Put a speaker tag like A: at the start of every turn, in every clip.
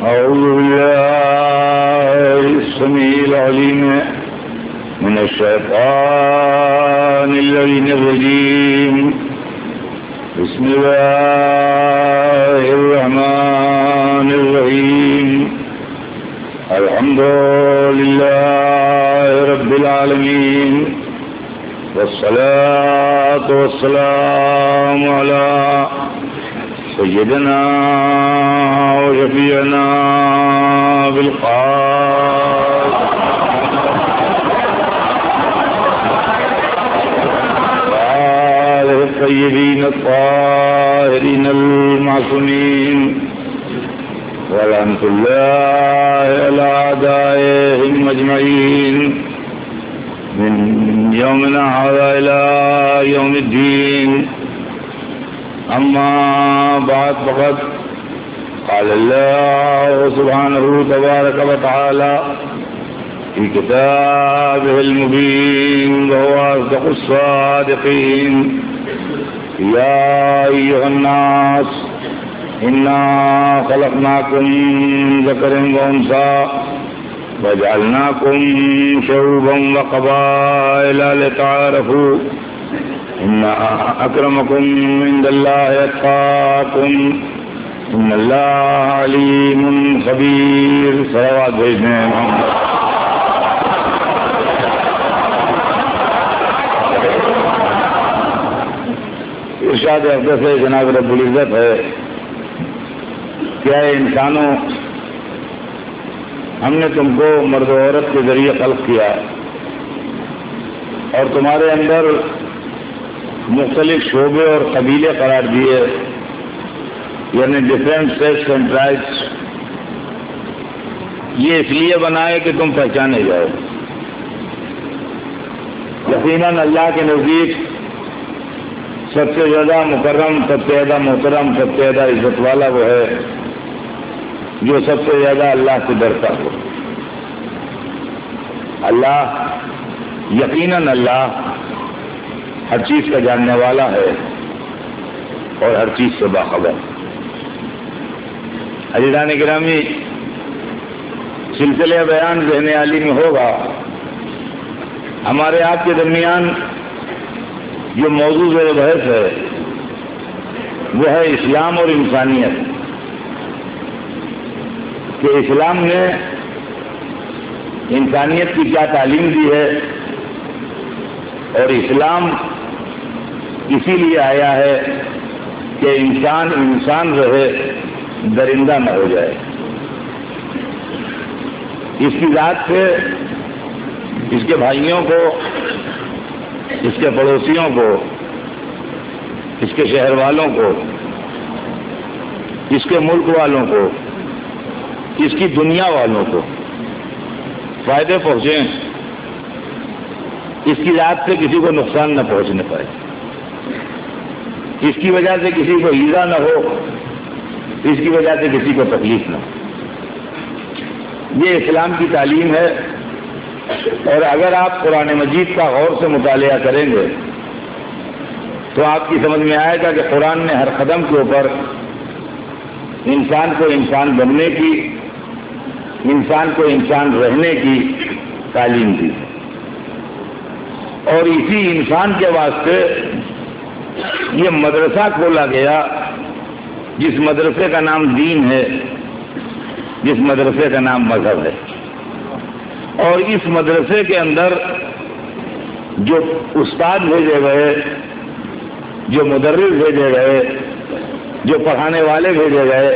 A: أعوذ بالله السميع العليم من الشيطان اللعين الرجيم بسم الله الرحمن الرحيم الحمد لله رب العالمين والصلاة والسلام على سيدنا وشفيعنا بالقاسم وآله الطيبين الطاهرين المعصومين ولعنة الله على أعدائهم أجمعين من يومنا هذا إلى يوم الدين. أما بعد فقد قال الله سبحانه تبارك وتعالى في كتابه المبين وهو أصدق الصادقين: يا أيها الناس إنا خلقناكم من ذكر وأنثى وجعلناكم شعوبا وقبائل لتعارفوا إن أكرمكم عند الله أتقاكم إن الله عليم خبير. صلوات بھیجنے ہیں محمد. ارشاد اقدس سے جناب رب العزت ہے: کیا انسانوں، ہم نے تم کو مرد و عورت کے ذریعے خلق کیا اور تمہارے اندر مختلف شعبے اور قبیلے قرار دیے، یعنی ڈفرینٹ سیکس اینڈ ٹرائبس. یہ اس لیے بنائے کہ تم پہچانے جاؤ. یقیناً اللہ کے نزدیک سب سے زیادہ مکرم، سب سے زیادہ محترم، سب سے زیادہ عزت والا وہ ہے جو سب سے زیادہ اللہ سے ڈرتا ہو. اللہ، یقیناً اللہ ہر چیز کا جاننے والا ہے اور ہر چیز سے باخبر. عزیزان گرامی، سلسلہ بیان ذہن عالی میں ہوگا. ہمارے آپ کے درمیان جو موضوع زیر بحث ہے وہ ہے اسلام اور انسانیت. کہ اسلام نے انسانیت کی کیا تعلیم دی ہے اور اسلام اسی لیے آیا ہے کہ انسان انسان رہے، درندہ نہ ہو جائے. اس کی ذات سے اس کے بھائیوں کو، اس کے پڑوسیوں کو، اس کے شہر والوں کو، اس کے ملک والوں کو، اس کی دنیا والوں کو فائدے پہنچیں، اس کی ذات سے کسی کو نقصان نہ پہنچنے پائے، اس کی وجہ سے کسی کو ایذا نہ ہو، اس کی وجہ سے کسی کو تکلیف نہ ہو. یہ اسلام کی تعلیم ہے. اور اگر آپ قرآن مجید کا غور سے مطالعہ کریں گے تو آپ کی سمجھ میں آئے گا کہ قرآن نے ہر قدم کے اوپر انسان کو انسان بننے کی، انسان کو انسان رہنے کی تعلیم دی. اور اسی انسان کے واسطے یہ مدرسہ کھولا گیا، جس مدرسے کا نام دین ہے، جس مدرسے کا نام مذہب ہے. اور اس مدرسے کے اندر جو استاد بھیجے گئے، جو مدرس بھیجے گئے، جو پڑھانے والے بھیجے گئے،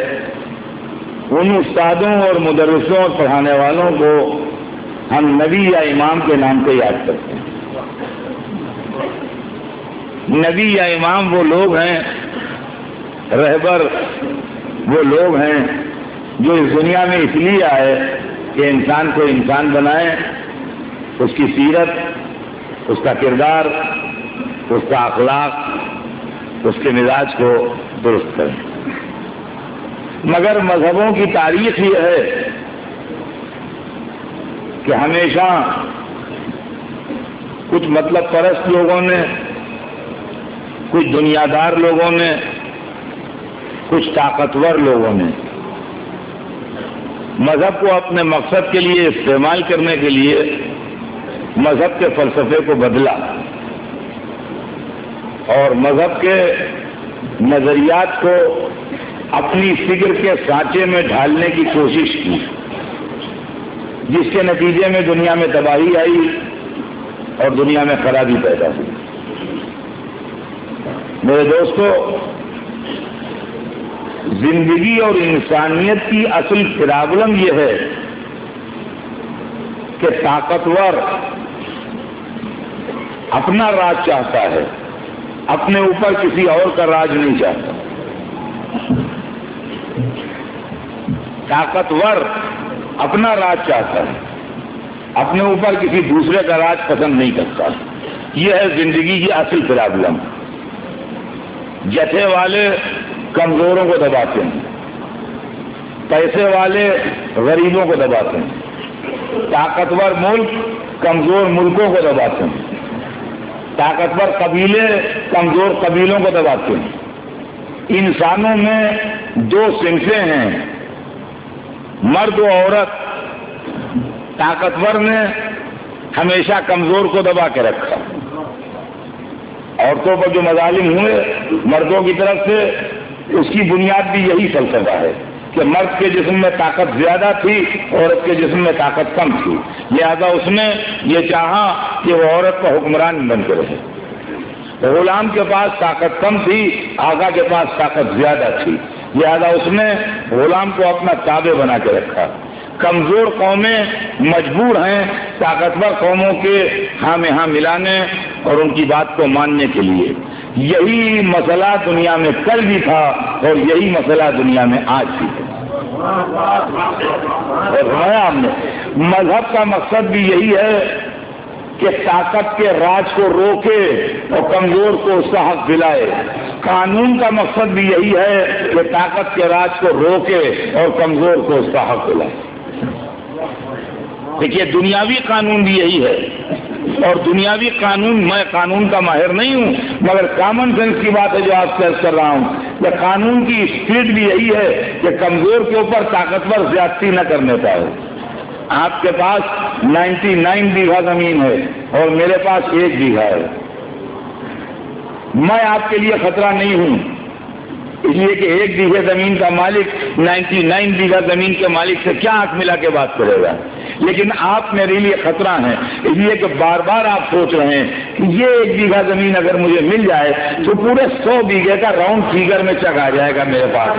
A: ان استادوں اور مدرسوں اور پڑھانے والوں کو ہم نبی یا امام کے نام سے یاد کرتے ہیں. نبی یا امام وہ لوگ ہیں، رہبر وہ لوگ ہیں جو اس دنیا میں اس لیے آئے کہ انسان کو انسان بنائے، اس کی سیرت، اس کا کردار، اس کا اخلاق، اس کے مزاج کو درست کریں. مگر مذہبوں کی تاریخ یہ ہے کہ ہمیشہ کچھ مطلب پرست لوگوں نے، کچھ دنیا دار لوگوں نے، کچھ طاقتور لوگوں نے مذہب کو اپنے مقصد کے لیے استعمال کرنے کے لیے مذہب کے فلسفے کو بدلا اور مذہب کے نظریات کو اپنی فکر کے سانچے میں ڈھالنے کی کوشش کی، جس کے نتیجے میں دنیا میں تباہی آئی اور دنیا میں خرابی پیدا ہوئی۔ میرے دوستو، زندگی اور انسانیت کی اصل پرابلم یہ ہے کہ طاقتور اپنا راج چاہتا ہے، اپنے اوپر کسی اور کا راج نہیں چاہتا۔ طاقتور اپنا راج چاہتا ہے، اپنے اوپر کسی دوسرے کا راج پسند نہیں کرتا۔ یہ ہے زندگی کی اصل پرابلم۔ جتھے والے کمزوروں کو دباتے ہیں، پیسے والے غریبوں کو دباتے ہیں، طاقتور ملک کمزور ملکوں کو دباتے ہیں، طاقتور قبیلے کمزور قبیلوں کو دباتے ہیں۔ انسانوں میں دو صنفیں ہیں، مرد و عورت۔ طاقتور نے ہمیشہ کمزور کو دبا کے رکھا۔ عورتوں پر جو مظالم ہوئے مردوں کی طرف سے، اس کی بنیاد بھی یہی فلسفہ ہے کہ مرد کے جسم میں طاقت زیادہ تھی، عورت کے جسم میں طاقت کم تھی، لہذا اس نے یہ چاہا کہ وہ عورت کا حکمران بن کے رہے۔ غلام کے پاس طاقت کم تھی، آقا کے پاس طاقت زیادہ تھی، لہذا اس نے غلام کو اپنا تابع بنا کے رکھا۔ کمزور قومیں مجبور ہیں طاقتور قوموں کے ہاں میں ہاں ملانے اور ان کی بات کو ماننے کے لیے۔ یہی مسئلہ دنیا میں کل بھی تھا اور یہی مسئلہ دنیا میں آج بھی ہے۔ ہم نے مذہب کا مقصد بھی یہی ہے کہ طاقت کے راج کو روکے اور کمزور کو اس کا حق دلائے۔ قانون کا مقصد بھی یہی ہے کہ طاقت کے راج کو روکے اور کمزور کو اس کا حق دلائے۔ دیکھیے، دنیاوی قانون بھی یہی ہے، اور دنیاوی قانون، میں قانون کا ماہر نہیں ہوں مگر کامن سینس کی بات ہے جو آپ سے عرض کر رہا ہوں کہ قانون کی اسپرٹ بھی یہی ہے کہ کمزور کے اوپر طاقتور زیادتی نہ کرنے پائے۔ آپ کے پاس 99 بیگھا زمین ہے اور میرے پاس 1 بیگھا ہے، میں آپ کے لیے خطرہ نہیں ہوں، اس لیے کہ 1 بیگھے زمین کا مالک 99 بیگھا زمین کے مالک سے کیا آنکھ ملا کے بات کرے گا، لیکن آپ میرے لیے خطرہ ہیں، اس لیے کہ بار بار آپ سوچ رہے ہیں کہ یہ 1 بیگھا زمین اگر مجھے مل جائے تو پورے 100 بیگھے کا راؤنڈ فیگر میں چک آ جائے گا میرے پاس،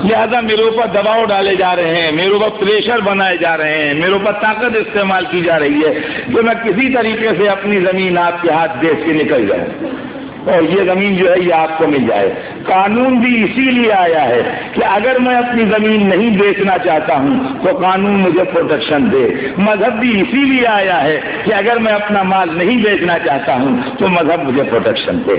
A: لہذا میرے اوپر دباؤ ڈالے جا رہے ہیں، میرے اوپر پریشر بنائے جا رہے ہیں، میرے اوپر طاقت استعمال کی جا رہی ہے کہ میں کسی طریقے سے اپنی زمین آپ کے ہاتھ بیچ کے نکل جاؤں اور یہ زمین جو ہے یہ آپ کو مل جائے۔ قانون بھی اسی لیے آیا ہے کہ اگر میں اپنی زمین نہیں بیچنا چاہتا ہوں تو قانون مجھے پروٹیکشن دے۔ مذہب بھی اسی لیے آیا ہے کہ اگر میں اپنا مال نہیں بیچنا چاہتا ہوں تو مذہب مجھے پروٹیکشن دے۔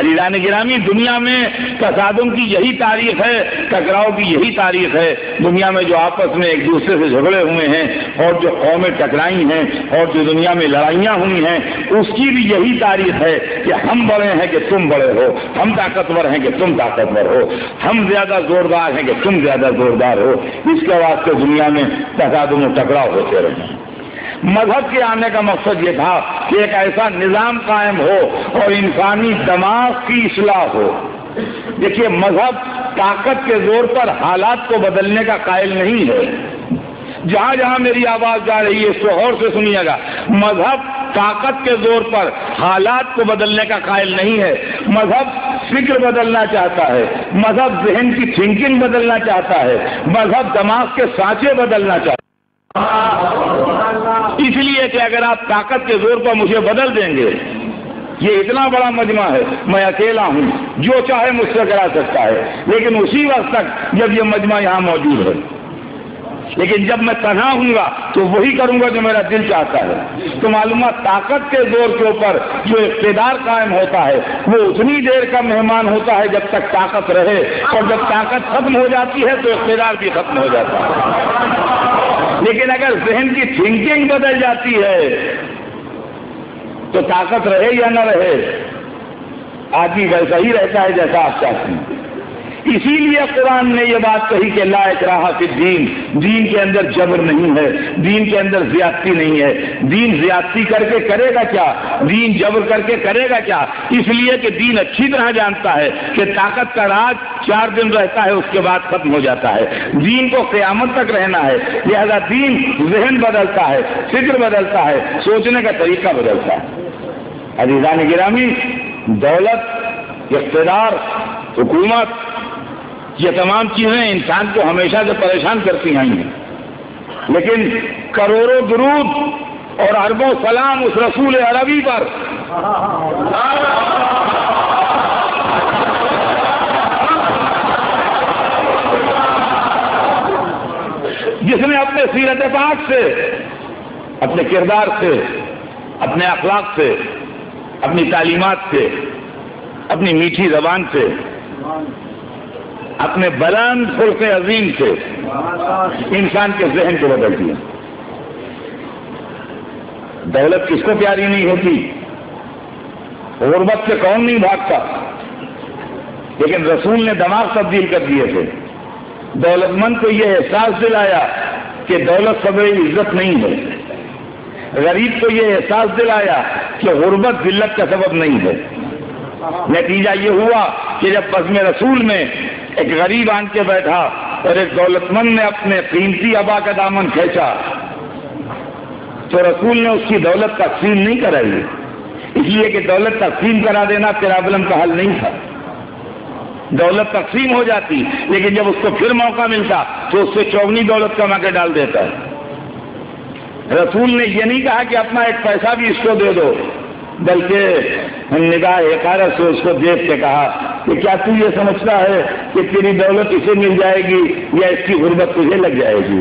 A: عزیزان گرامی، دنیا میں تصادم کی یہی تاریخ ہے، ٹکراؤ کی یہی تاریخ ہے۔ دنیا میں جو آپس میں ایک دوسرے سے جھگڑے ہوئے ہیں اور جو قومیں ٹکرائی ہیں اور جو دنیا میں لڑائیاں ہوئی ہیں، اس کی بھی یہی تاریخ ہے کہ ہم بڑے ہیں کہ تم بڑے ہو، ہم طاقتور ہیں کہ تم طاقتور ہو، ہم زیادہ زوردار ہیں کہ تم زیادہ زوردار ہو۔ اس کے واسطے دنیا میں تصادم و ٹکراؤ ہوتے رہے۔ مذہب کے آنے کا مقصد یہ تھا کہ ایک ایسا نظام قائم ہو اور انسانی دماغ کی اصلاح ہو۔ دیکھیے، مذہب طاقت کے زور پر حالات کو بدلنے کا قائل نہیں ہے۔ جہاں جہاں میری آواز جا رہی ہے اس کو غور سے سنیے گا، مذہب طاقت کے زور پر حالات کو بدلنے کا قائل نہیں ہے۔ مذہب فکر بدلنا چاہتا ہے، مذہب ذہن کی تھنکنگ بدلنا چاہتا ہے، مذہب دماغ کے سانچے بدلنا چاہتا ہے۔ اس لیے کہ اگر آپ طاقت کے زور پر مجھے بدل دیں گے، یہ اتنا بڑا مجمع ہے، میں اکیلا ہوں، جو چاہے مجھ سے کرا سکتا ہے، لیکن اسی وقت تک جب یہ مجمع یہاں موجود ہے، لیکن جب میں تنہا ہوں گا تو وہی کروں گا جو میرا دل چاہتا ہے۔ تو معلومات طاقت کے زور کے اوپر جو اقتدار قائم ہوتا ہے وہ اتنی دیر کا مہمان ہوتا ہے جب تک طاقت رہے، اور جب طاقت ختم ہو جاتی ہے تو اقتدار بھی ختم ہو جاتا ہے۔ لیکن اگر ذہن کی تھنکنگ بدل جاتی ہے تو طاقت رہے یا نہ رہے، آدمی ویسا ہی رہتا ہے جیسا آپ چاہتے ہیں۔ اسی لیے قرآن نے یہ بات کہی کہ لا اکراہ فی الدین، دین کے اندر جبر نہیں ہے، دین کے اندر زیادتی نہیں ہے۔ دین زیادتی کر کے کرے گا کیا؟ دین جبر کر کے کرے گا کیا؟ اس لیے کہ دین اچھی طرح جانتا ہے کہ طاقت کا راج 4 دن رہتا ہے، اس کے بعد ختم ہو جاتا ہے۔ دین کو قیامت تک رہنا ہے، لہذا دین ذہن بدلتا ہے، فکر بدلتا ہے، سوچنے کا طریقہ بدلتا ہے۔ عزیزان گرامی، دولت، اقتدار، حکومت، یہ تمام چیزیں انسان کو ہمیشہ سے پریشان کرتی آئی ہیں، لیکن کروڑوں درود اور اربوں سلام اس رسول عربی پر جس نے اپنے سیرت پاک سے، اپنے کردار سے، اپنے اخلاق سے، اپنی تعلیمات سے، اپنی میٹھی زبان سے، اپنے بلند خلق عظیم سے انسان کے ذہن کو بدل دیا۔ دولت کس کو پیاری نہیں ہوتی؟ غربت سے کون نہیں بھاگتا؟ لیکن رسول نے دماغ تبدیل کر دیے تھے۔ دولت مند کو یہ احساس دلایا کہ دولت سب عزت نہیں ہے، غریب کو یہ احساس دلایا کہ غربت ذلت کا سبب نہیں ہے۔ نتیجہ یہ ہوا کہ جب بزم رسول میں ایک غریب آن کے بیٹھا اور ایک دولت مند نے اپنے قیمتی ابا کا دامن کھینچا تو رسول نے اس کی دولت تقسیم نہیں کرائی، اس لیے کہ دولت تقسیم کرا دینا پرابلم کا حل نہیں تھا۔ دولت تقسیم ہو جاتی، لیکن جب اس کو پھر موقع ملتا تو اس سے چوگنی دولت کما کے ڈال دیتا ہے۔ رسول نے یہ نہیں کہا کہ اپنا ایک پیسہ بھی اس کو دے دو، بلکہ نگاہ حقارت سے اس کو دیکھ کے کہا کہ کیا تو یہ سمجھتا ہے کہ تیری دولت اسے مل جائے گی یا اس کی غربت تجھے لگ جائے گی؟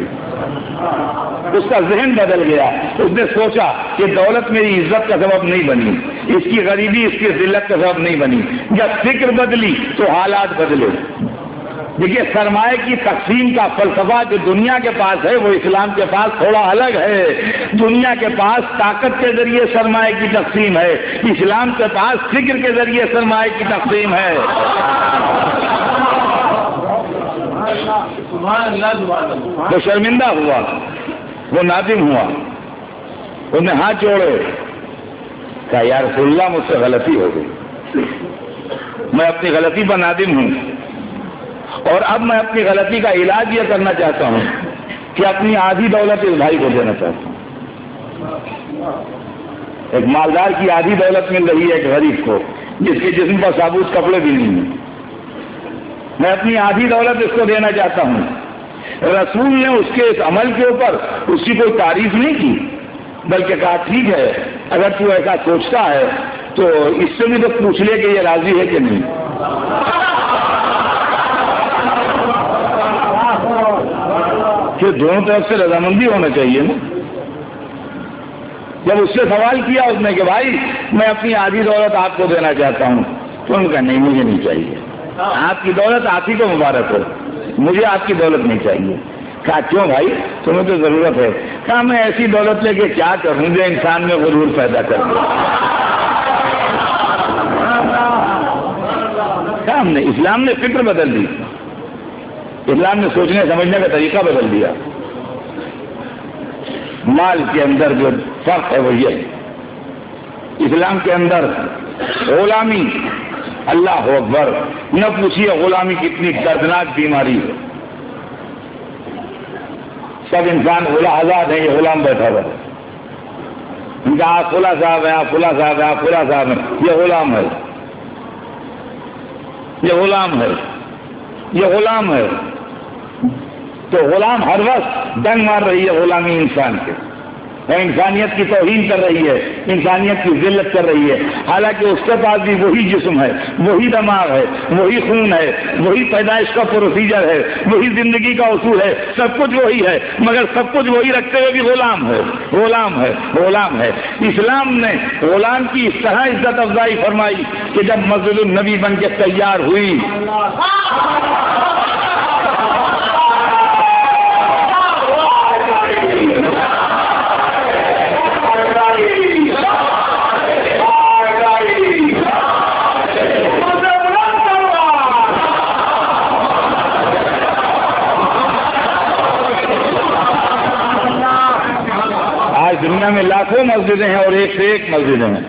A: اس کا ذہن بدل گیا، اس نے سوچا کہ دولت میری عزت کا سبب نہیں بنی، اس کی غریبی اس کی ذلت کا سبب نہیں بنی۔ جب فکر بدلی تو حالات بدلے۔ دیکھیے، سرمایہ کی تقسیم کا فلسفہ جو دنیا کے پاس ہے وہ اسلام کے پاس تھوڑا الگ ہے۔ دنیا کے پاس طاقت کے ذریعے سرمایہ کی تقسیم ہے، اسلام کے پاس فکر کے ذریعے سرمایہ کی تقسیم ہے۔ وہ شرمندہ ہوا، وہ نادم ہوا، انہوں نے ہاتھ جوڑے، کہا یا رسول اللہ مجھ سے غلطی ہو گئی، میں اپنی غلطی پر نادم ہوں، اور اب میں اپنی غلطی کا علاج یہ کرنا چاہتا ہوں کہ اپنی آدھی دولت اس بھائی کو دینا چاہتا ہوں۔ ایک مالدار کی آدھی دولت مل رہی ہے ایک غریب کو جس کے جسم پر ثابوت کپڑے بھی نہیں ہیں، میں اپنی آدھی دولت اس کو دینا چاہتا ہوں۔ رسول نے اس کے اس عمل کے اوپر اس کی کوئی تعریف نہیں کی، بلکہ کہا ٹھیک ہے اگر تو ایسا سوچتا ہے تو اس سے بھی تو پوچھ لے کہ یہ راضی ہے کہ نہیں۔ کہ دونوں طرف سے رضامندی ہونا چاہیے نا۔ جب اس سے سوال کیا اس نے کہ بھائی میں اپنی آدھی دولت آپ کو دینا چاہتا ہوں، تو ان کا نہیں مجھے نہیں چاہیے، آپ کی دولت آپ ہی کو مبارک ہو، مجھے آپ کی دولت نہیں چاہیے۔ کہا کیوں بھائی تمہیں تو ضرورت ہے؟ کہا میں ایسی دولت لے کے کیا کروں جو انسان میں غرور پیدا کر دے۔ کہا ہم نے اسلام نے فکر بدل دی، اسلام نے سوچنے سمجھنے کا طریقہ بدل دیا۔ مال کے اندر جو فرق ہے وہ یہ ہے، اسلام کے اندر غلامی، اللہ اکبر، نہ پوچھیے غلامی کتنی دردناک بیماری ہے۔ سب انسان آزاد ہے، یہ غلام بیٹھا ہوا ہے، ان کا آپ فلاں صاحب ہے، آپ فلاں صاحب ہے، آپ فلاں صاحب ہے، یہ غلام ہے، یہ غلام ہے، یہ غلام ہے۔ تو غلام ہر وقت ڈنگ مار رہی ہے غلامی انسان کے، وہ انسانیت کی توہین کر رہی ہے، انسانیت کی ذلت کر رہی ہے، حالانکہ اس کے پاس بھی وہی جسم ہے، وہی دماغ ہے، وہی خون ہے، وہی پیدائش کا پروسیجر ہے، وہی زندگی کا اصول ہے، سب کچھ وہی ہے، مگر سب کچھ وہی رکھتے ہوئے بھی غلام ہے، غلام ہے، غلام ہے۔ اسلام نے غلام کی اس طرح عزت افزائی فرمائی کہ جب مسجد النبی بن کے تیار ہوئی لاکھوں مسجدیں ہیں اور ایک سے ایک مسجدیں ہیں.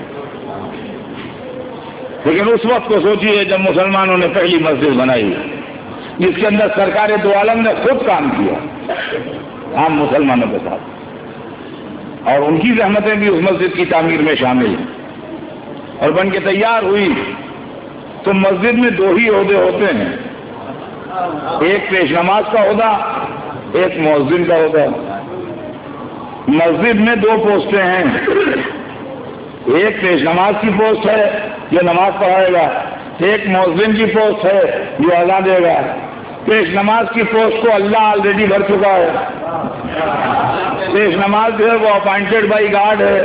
A: لیکن اس وقت کو سوچیے جب مسلمانوں نے پہلی مسجد بنائی جس کے اندر سرکار دو عالم نے خود کام کیا عام مسلمانوں کے ساتھ, اور ان کی زحمتیں بھی اس مسجد کی تعمیر میں شامل ہیں اور بن کے تیار ہوئی. تو مسجد میں دو ہی عہدے ہوتے ہیں, ایک پیش نماز کا عہدہ, ایک مؤذن کا عہدہ. مسجد میں دو پوسٹیں ہیں, ایک پیش نماز کی پوسٹ ہے جو نماز پڑھائے گا, ایک مؤذن کی پوسٹ ہے جو اذان دے گا. پیش نماز کی پوسٹ کو اللہ آلریڈی بھر چکا ہے. پیش نماز جو ہے وہ اپائنٹڈ بائی گاڈ ہے,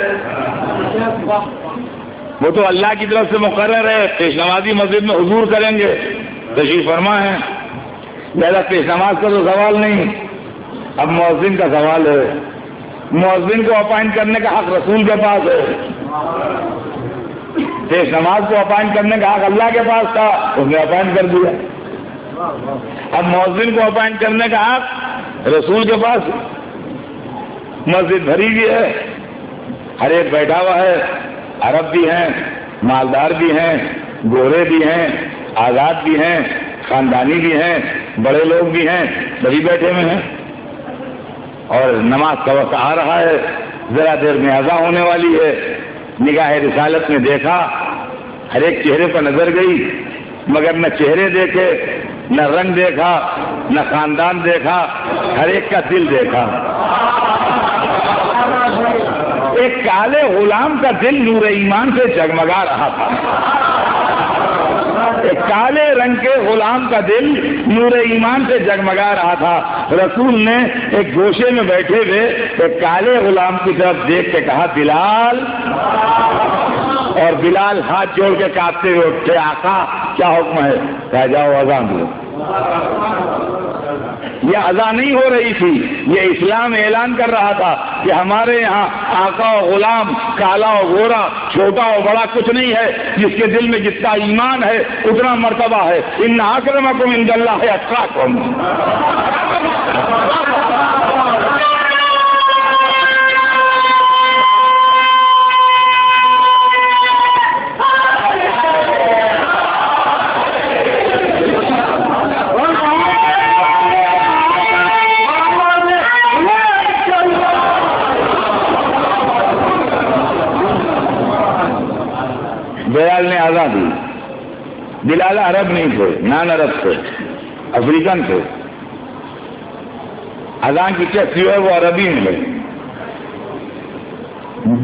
A: وہ تو اللہ کی طرف سے مقرر ہے. پیش نمازی مسجد میں حضور کریں گے, تشریف فرما ہے. لہذا پیش نماز کا تو سوال نہیں, اب مؤذن کا سوال ہے. مؤذن کو اپائنٹ کرنے کا حق رسول کے پاس ہے, پیش نماز کو اپائنٹ کرنے کا حق اللہ کے پاس تھا, اس نے اپائنٹ کر دیا. اب مؤذن کو اپائنٹ کرنے کا حق رسول کے پاس. مسجد بھری ہوئی ہے, ہر ایک بیٹھا ہوا ہے, عرب بھی ہیں, مالدار بھی ہیں, گورے بھی ہیں, آزاد بھی ہیں, خاندانی بھی ہیں, بڑے لوگ بھی ہیں, سبھی بیٹھے ہوئے ہیں. اور نماز کا وقت آ رہا ہے, ذرا دیر میں اذان ہونے والی ہے. نگاہ رسالت میں دیکھا, ہر ایک چہرے پر نظر گئی, مگر نہ چہرے دیکھے, نہ رنگ دیکھا, نہ خاندان دیکھا, ہر ایک کا دل دیکھا. ایک کالے غلام کا دل نور ایمان سے جگمگا رہا تھا. ایک کالے رنگ کے غلام کا دل نور ایمان سے جگمگا رہا تھا. رسول نے ایک گوشے میں بیٹھے ہوئے ایک کالے غلام کی طرف دیکھ کے کہا بلال, اور بلال ہاتھ جوڑ کے کانپتے ہوئے اٹھے, آقا کیا حکم ہے؟ کہا جاؤ اذان دو. یہ اذان نہیں ہو رہی تھی, یہ اسلام اعلان کر رہا تھا کہ ہمارے یہاں آقا و غلام, کالا و گورا, چھوٹا و بڑا کچھ نہیں ہے. جس کے دل میں جتنا ایمان ہے اتنا مرتبہ ہے. ان اکرمکم عند اللہ اتقاکم. بلال نے اذان دی. بلال عرب نہیں تھے, نان عرب تھے, افریقن تھے. اذان کی ٹیکسٹ جو ہے وہ عربی میں ہے.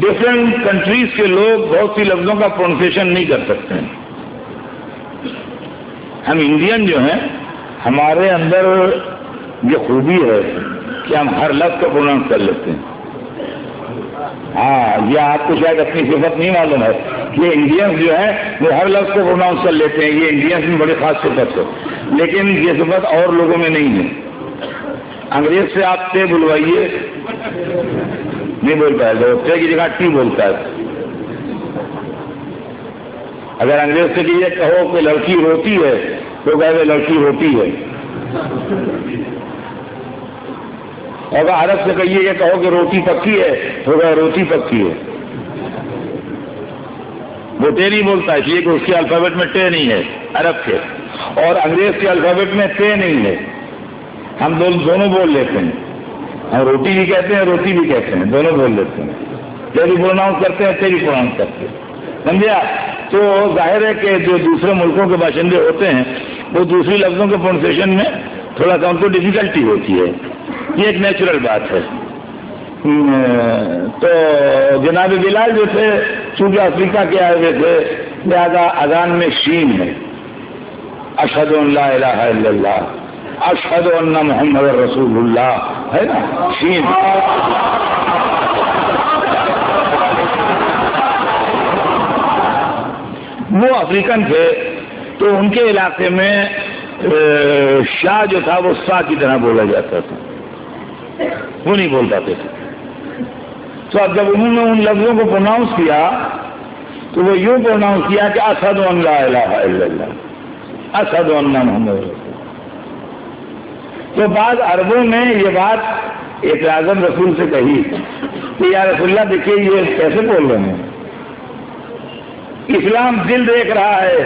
A: ڈفرینٹ کنٹریز کے لوگ بہت سی لفظوں کا پروننسیشن نہیں کر سکتے ہیں. ہم انڈین جو ہیں, ہمارے اندر یہ خوبی ہے کہ ہم ہر لفظ کو پروننس کر لیتے ہیں. ہاں, یہ آپ کو شاید اپنی صفت نہیں معلوم ہے. یہ انڈینس جو ہیں وہ ہر لفظ کو پروناؤنس کر لیتے ہیں, یہ انڈینس میں بڑی خاص صفت ہے. لیکن یہ صفت اور لوگوں میں نہیں ہے. انگریز سے آپ تے بلوائیے, نہیں بول پائے گا, تے کی جگہ ٹی بولتا ہے. اگر انگریز سے یہ کہو کہ لڑکی روتی ہے تو کہے لڑکی روتی ہے. اگر عرب سے کہیے یہ کہو کہ روٹی پکی ہے تو کہے روٹی پکی ہے. وہ ٹے نہیں بولتا اس لیے کہ اس کے الفابیٹ میں ٹے نہیں ہے عرب کے, اور انگریز کے الفابیٹ میں تے نہیں ہے. ہم دونوں بول لیتے ہیں, ہم روٹی بھی کہتے ہیں روٹی بھی کہتے ہیں, دونوں بول لیتے ہیں. تے بھی پروناؤنس کرتے ہیں, تے بھی پروناؤنس کرتے ہیں, سمجھا. تو ظاہر ہے کہ جو دوسرے ملکوں کے باشندے ہوتے ہیں وہ دوسری لفظوں کے پروننسیشن میں تھوڑا سا ان کو ڈیفیکلٹی ہوتی ہے. یہ ایک نیچرل بات ہے. تو جناب بلال جو تھے چونکہ افریقہ کے آئے ہوئے تھے, لہذا اذان میں شین ہے. اشہد ان لا الہ الا اللہ, اشہد ان محمد رسول اللہ ہے نا, شین. وہ افریقن تھے تو ان کے علاقے میں شاہ جو تھا وہ سا کی طرح بولا جاتا تھا, وہ نہیں بول پاتے تھے. تو اب جب انہوں نے ان لفظوں کو پروناؤنس کیا تو وہ یوں پروناؤنس کیا کہ اشہد ان لا الہ الا اللہ, اشہد ان محمد رسول اللہ. تو بعض عربوں نے یہ بات ایک اعظم رسول سے کہی کہ یا رسول اللہ دیکھیے یہ کیسے بول رہے ہیں، اسلام دل دیکھ رہا ہے،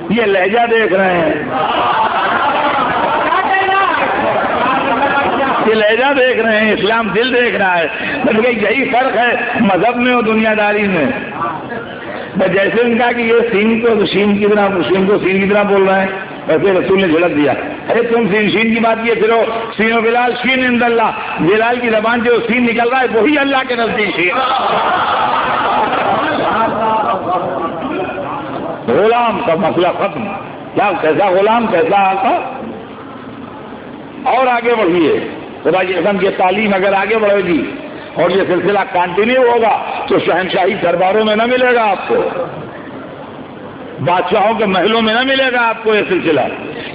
A: یہ لہجہ دیکھ رہے ہیں، یہ لہجہ دیکھ رہے ہیں، اسلام دل دیکھ رہا ہے۔ بلکہ یہی فرق ہے مذہب میں اور دنیا داری میں۔ جیسے ان کا کہ یہ سین کو شین کی طرح بول رہے ہیں، ویسے رسول نے جھڑک دیا، ارے تم شین کی بات کیے پھرو، سین و بلال شین عند اللہ، بلال کی زبان جو سین نکل رہا ہے وہی اللہ کے نزدیک شین۔ غلام کا مسئلہ ختم، کیا کیسا غلام کیسا آقا۔ اور آگے بڑھیے، خدا کی قسم یہ تعلیم اگر آگے بڑھے گی اور یہ سلسلہ کنٹینیو ہوگا تو شہنشاہی درباروں میں نہ ملے گا آپ کو، بادشاہوں کے محلوں میں نہ ملے گا آپ کو یہ سلسلہ۔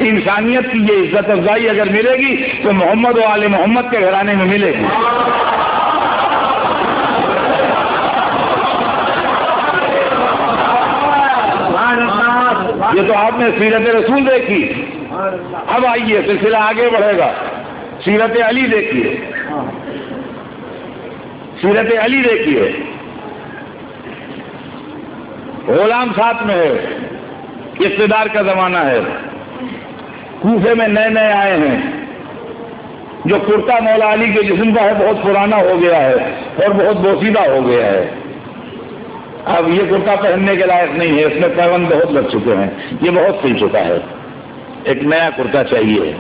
A: انسانیت کی یہ عزت افزائی اگر ملے گی تو محمد و آل محمد کے گھرانے میں ملے گی۔ یہ تو آپ نے سیرت رسول دیکھی، اب آئیے سلسلہ آگے بڑھے گا، سیرت علی دیکھیے، سیرت علی دیکھیے۔ غلام ساتھ میں ہے، اقتدار کا زمانہ ہے، کوفے میں نئے نئے آئے ہیں، جو کرتا مولا علی کے جسم کا ہے بہت پرانا ہو گیا ہے اور بہت بوسیدہ ہو گیا ہے، اب یہ کرتا پہننے کے لائق نہیں ہے، اس میں پیون بہت لگ چکے ہیں، یہ بہت سل چکا ہے، ایک نیا کرتا چاہیے۔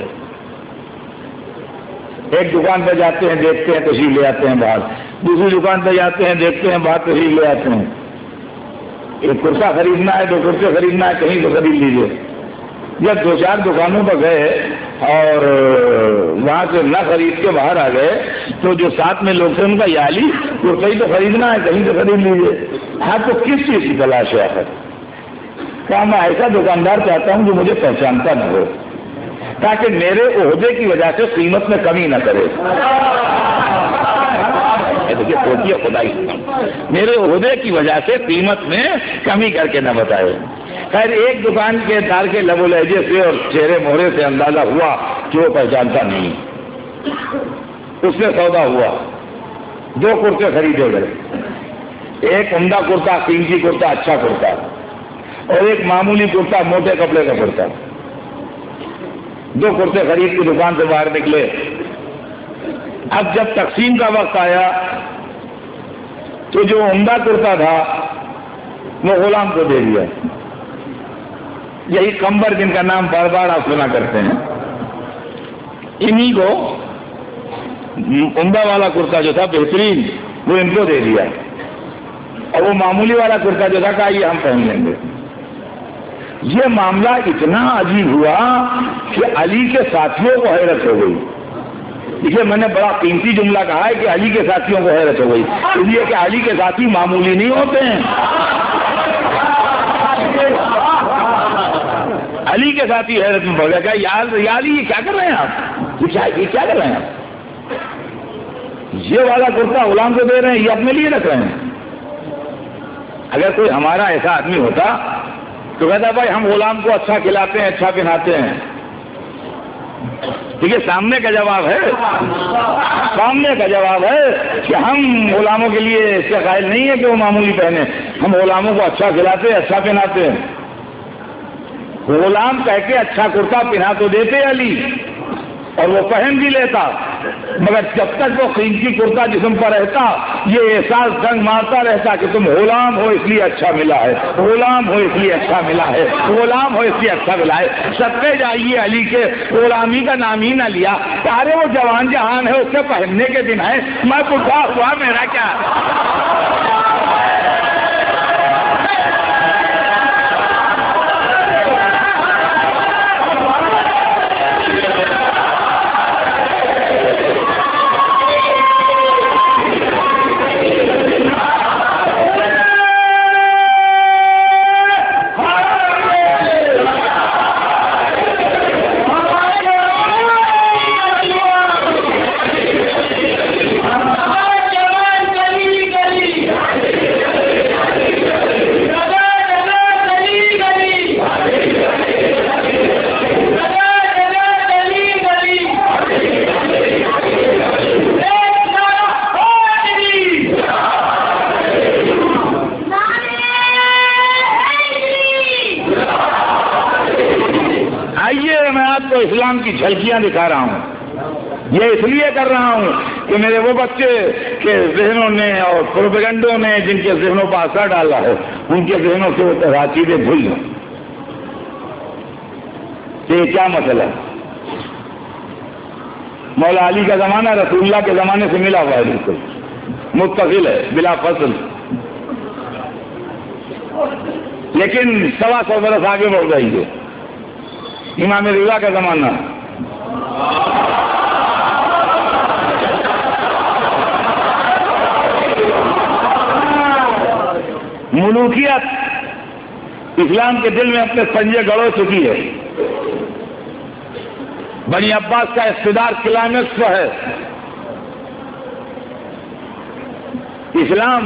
A: ایک دکان پہ جاتے ہیں دیکھتے ہیں تشریف لے آتے ہیں باہر، دوسری دکان پہ جاتے ہیں دیکھتے ہیں باہر تشریف لے آتے ہیں، ایک کرتا خریدنا ہے، 2 کرتے خریدنا ہے، کہیں تو خرید لیجیے۔ جب 2-4 دکانوں پر گئے اور وہاں سے نہ خرید کے باہر آ گئے تو جو ساتھ میں لوگ تھے ان کا یہ علی کرتا ہی تو خریدنا ہے، کہیں تو خرید لیجیے۔ آپ کو کس چیز کی تلاش ہے آخر؟ کیا میں ایسا دکاندار چاہتا ہوں جو مجھے پہچانتا نہ ہو، تاکہ میرے عہدے کی وجہ سے قیمت میں کمی نہ کرے۔ دیکھیے سوچیے خدائی، میرے عہدے کی وجہ سے قیمت میں کمی کر کے نہ بتائے۔ خیر ایک دکان کے دار کے لب و لہجے سے اور چہرے مہرے سے اندازہ ہوا کہ وہ پہچانتا نہیں، اس سے سودا ہوا، 2 کرتے خریدے گئے، ایک عمدہ کرتا، قیمتی کرتا، اچھا کرتا، اور ایک معمولی کرتا، موٹے کپڑے کا کرتا۔ 2 کرتے خرید کی دکان سے باہر نکلے۔ اب جب تقسیم کا وقت آیا تو جو عمدہ کرتا تھا وہ غلام کو دے دیا، یہی کمبر جن کا نام بار بار آپ سنا کرتے ہیں، انہی کو عمدہ والا کرتا جو تھا بہترین وہ ان کو دے دیا، اور وہ معمولی والا کرتا جو تھا کہا یہ ہم پہن لیں گے۔ یہ معاملہ اتنا عجیب ہوا کہ علی کے ساتھیوں کو حیرت ہو گئی۔ دیکھیے میں نے بڑا قیمتی جملہ کہا ہے کہ علی کے ساتھیوں کو حیرت ہو گئی، اس لیے کہ علی کے ساتھی معمولی نہیں ہوتے ہیں۔ علی کے ساتھی حیرت میں پڑ گیا کہ یا علی یہ کیا کر رہے ہیں آپ، یہ کیا کر رہے ہیں آپ، یہ والا کرتا غلام کو دے رہے ہیں، یہ اپنے لیے رکھ رہے ہیں۔ اگر کوئی ہمارا ایسا آدمی ہوتا تو کہتا بھائی ہم غلام کو اچھا کھلاتے ہیں، اچھا پہناتے ہیں۔ دیکھیے سامنے کا جواب ہے، سامنے کا جواب ہے کہ ہم غلاموں کے لیے اس کے قائل نہیں ہے کہ وہ معمولی پہنے، ہم غلاموں کو اچھا کھلاتے ہیں، اچھا پہناتے ہیں۔ غلام کہہ کے اچھا کرتا پہنا تو دیتے علی اور وہ پہن بھی لیتا، مگر جب تک وہ قیمتی کرتا جسم پر رہتا یہ احساس زنگ مارتا رہتا کہ تم غلام ہو اس لیے اچھا ملا ہے، غلام ہو اس لیے اچھا ملا ہے، غلام ہو اس لیے اچھا ملا ہے۔ صدقے جائیے علی کے غلامی کا نام ہی نہ لیا، ارے وہ جوان جہان ہے اس کے پہننے کے دن ہے، میں بوڑھا ہوا میرا کیا۔ اسلام کی جھلکیاں دکھا رہا ہوں. یہ اس لیے کر رہا ہوں کہ میرے وہ بچے کے ذہنوں نے اور پروپیگنڈوں نے جن کے ذہنوں پر اثر ڈالا ہے ان کے ذہنوں سے وہ عقیدے بھول جائیں. یہ کیا مسئلہ ہے؟ مولا علی کا زمانہ رسول اللہ کے زمانے سے ملا ہوا ہے، بالکل متصل ہے بلا فصل، لیکن 125 برس آگے بڑھ رہی ہے. امام رضا کا زمانہ، ملوکیت اسلام کے دل میں اپنے پنجے گڑو چکی ہے. بنی عباس کا اقتدار کلائمیکس پر ہے. اسلام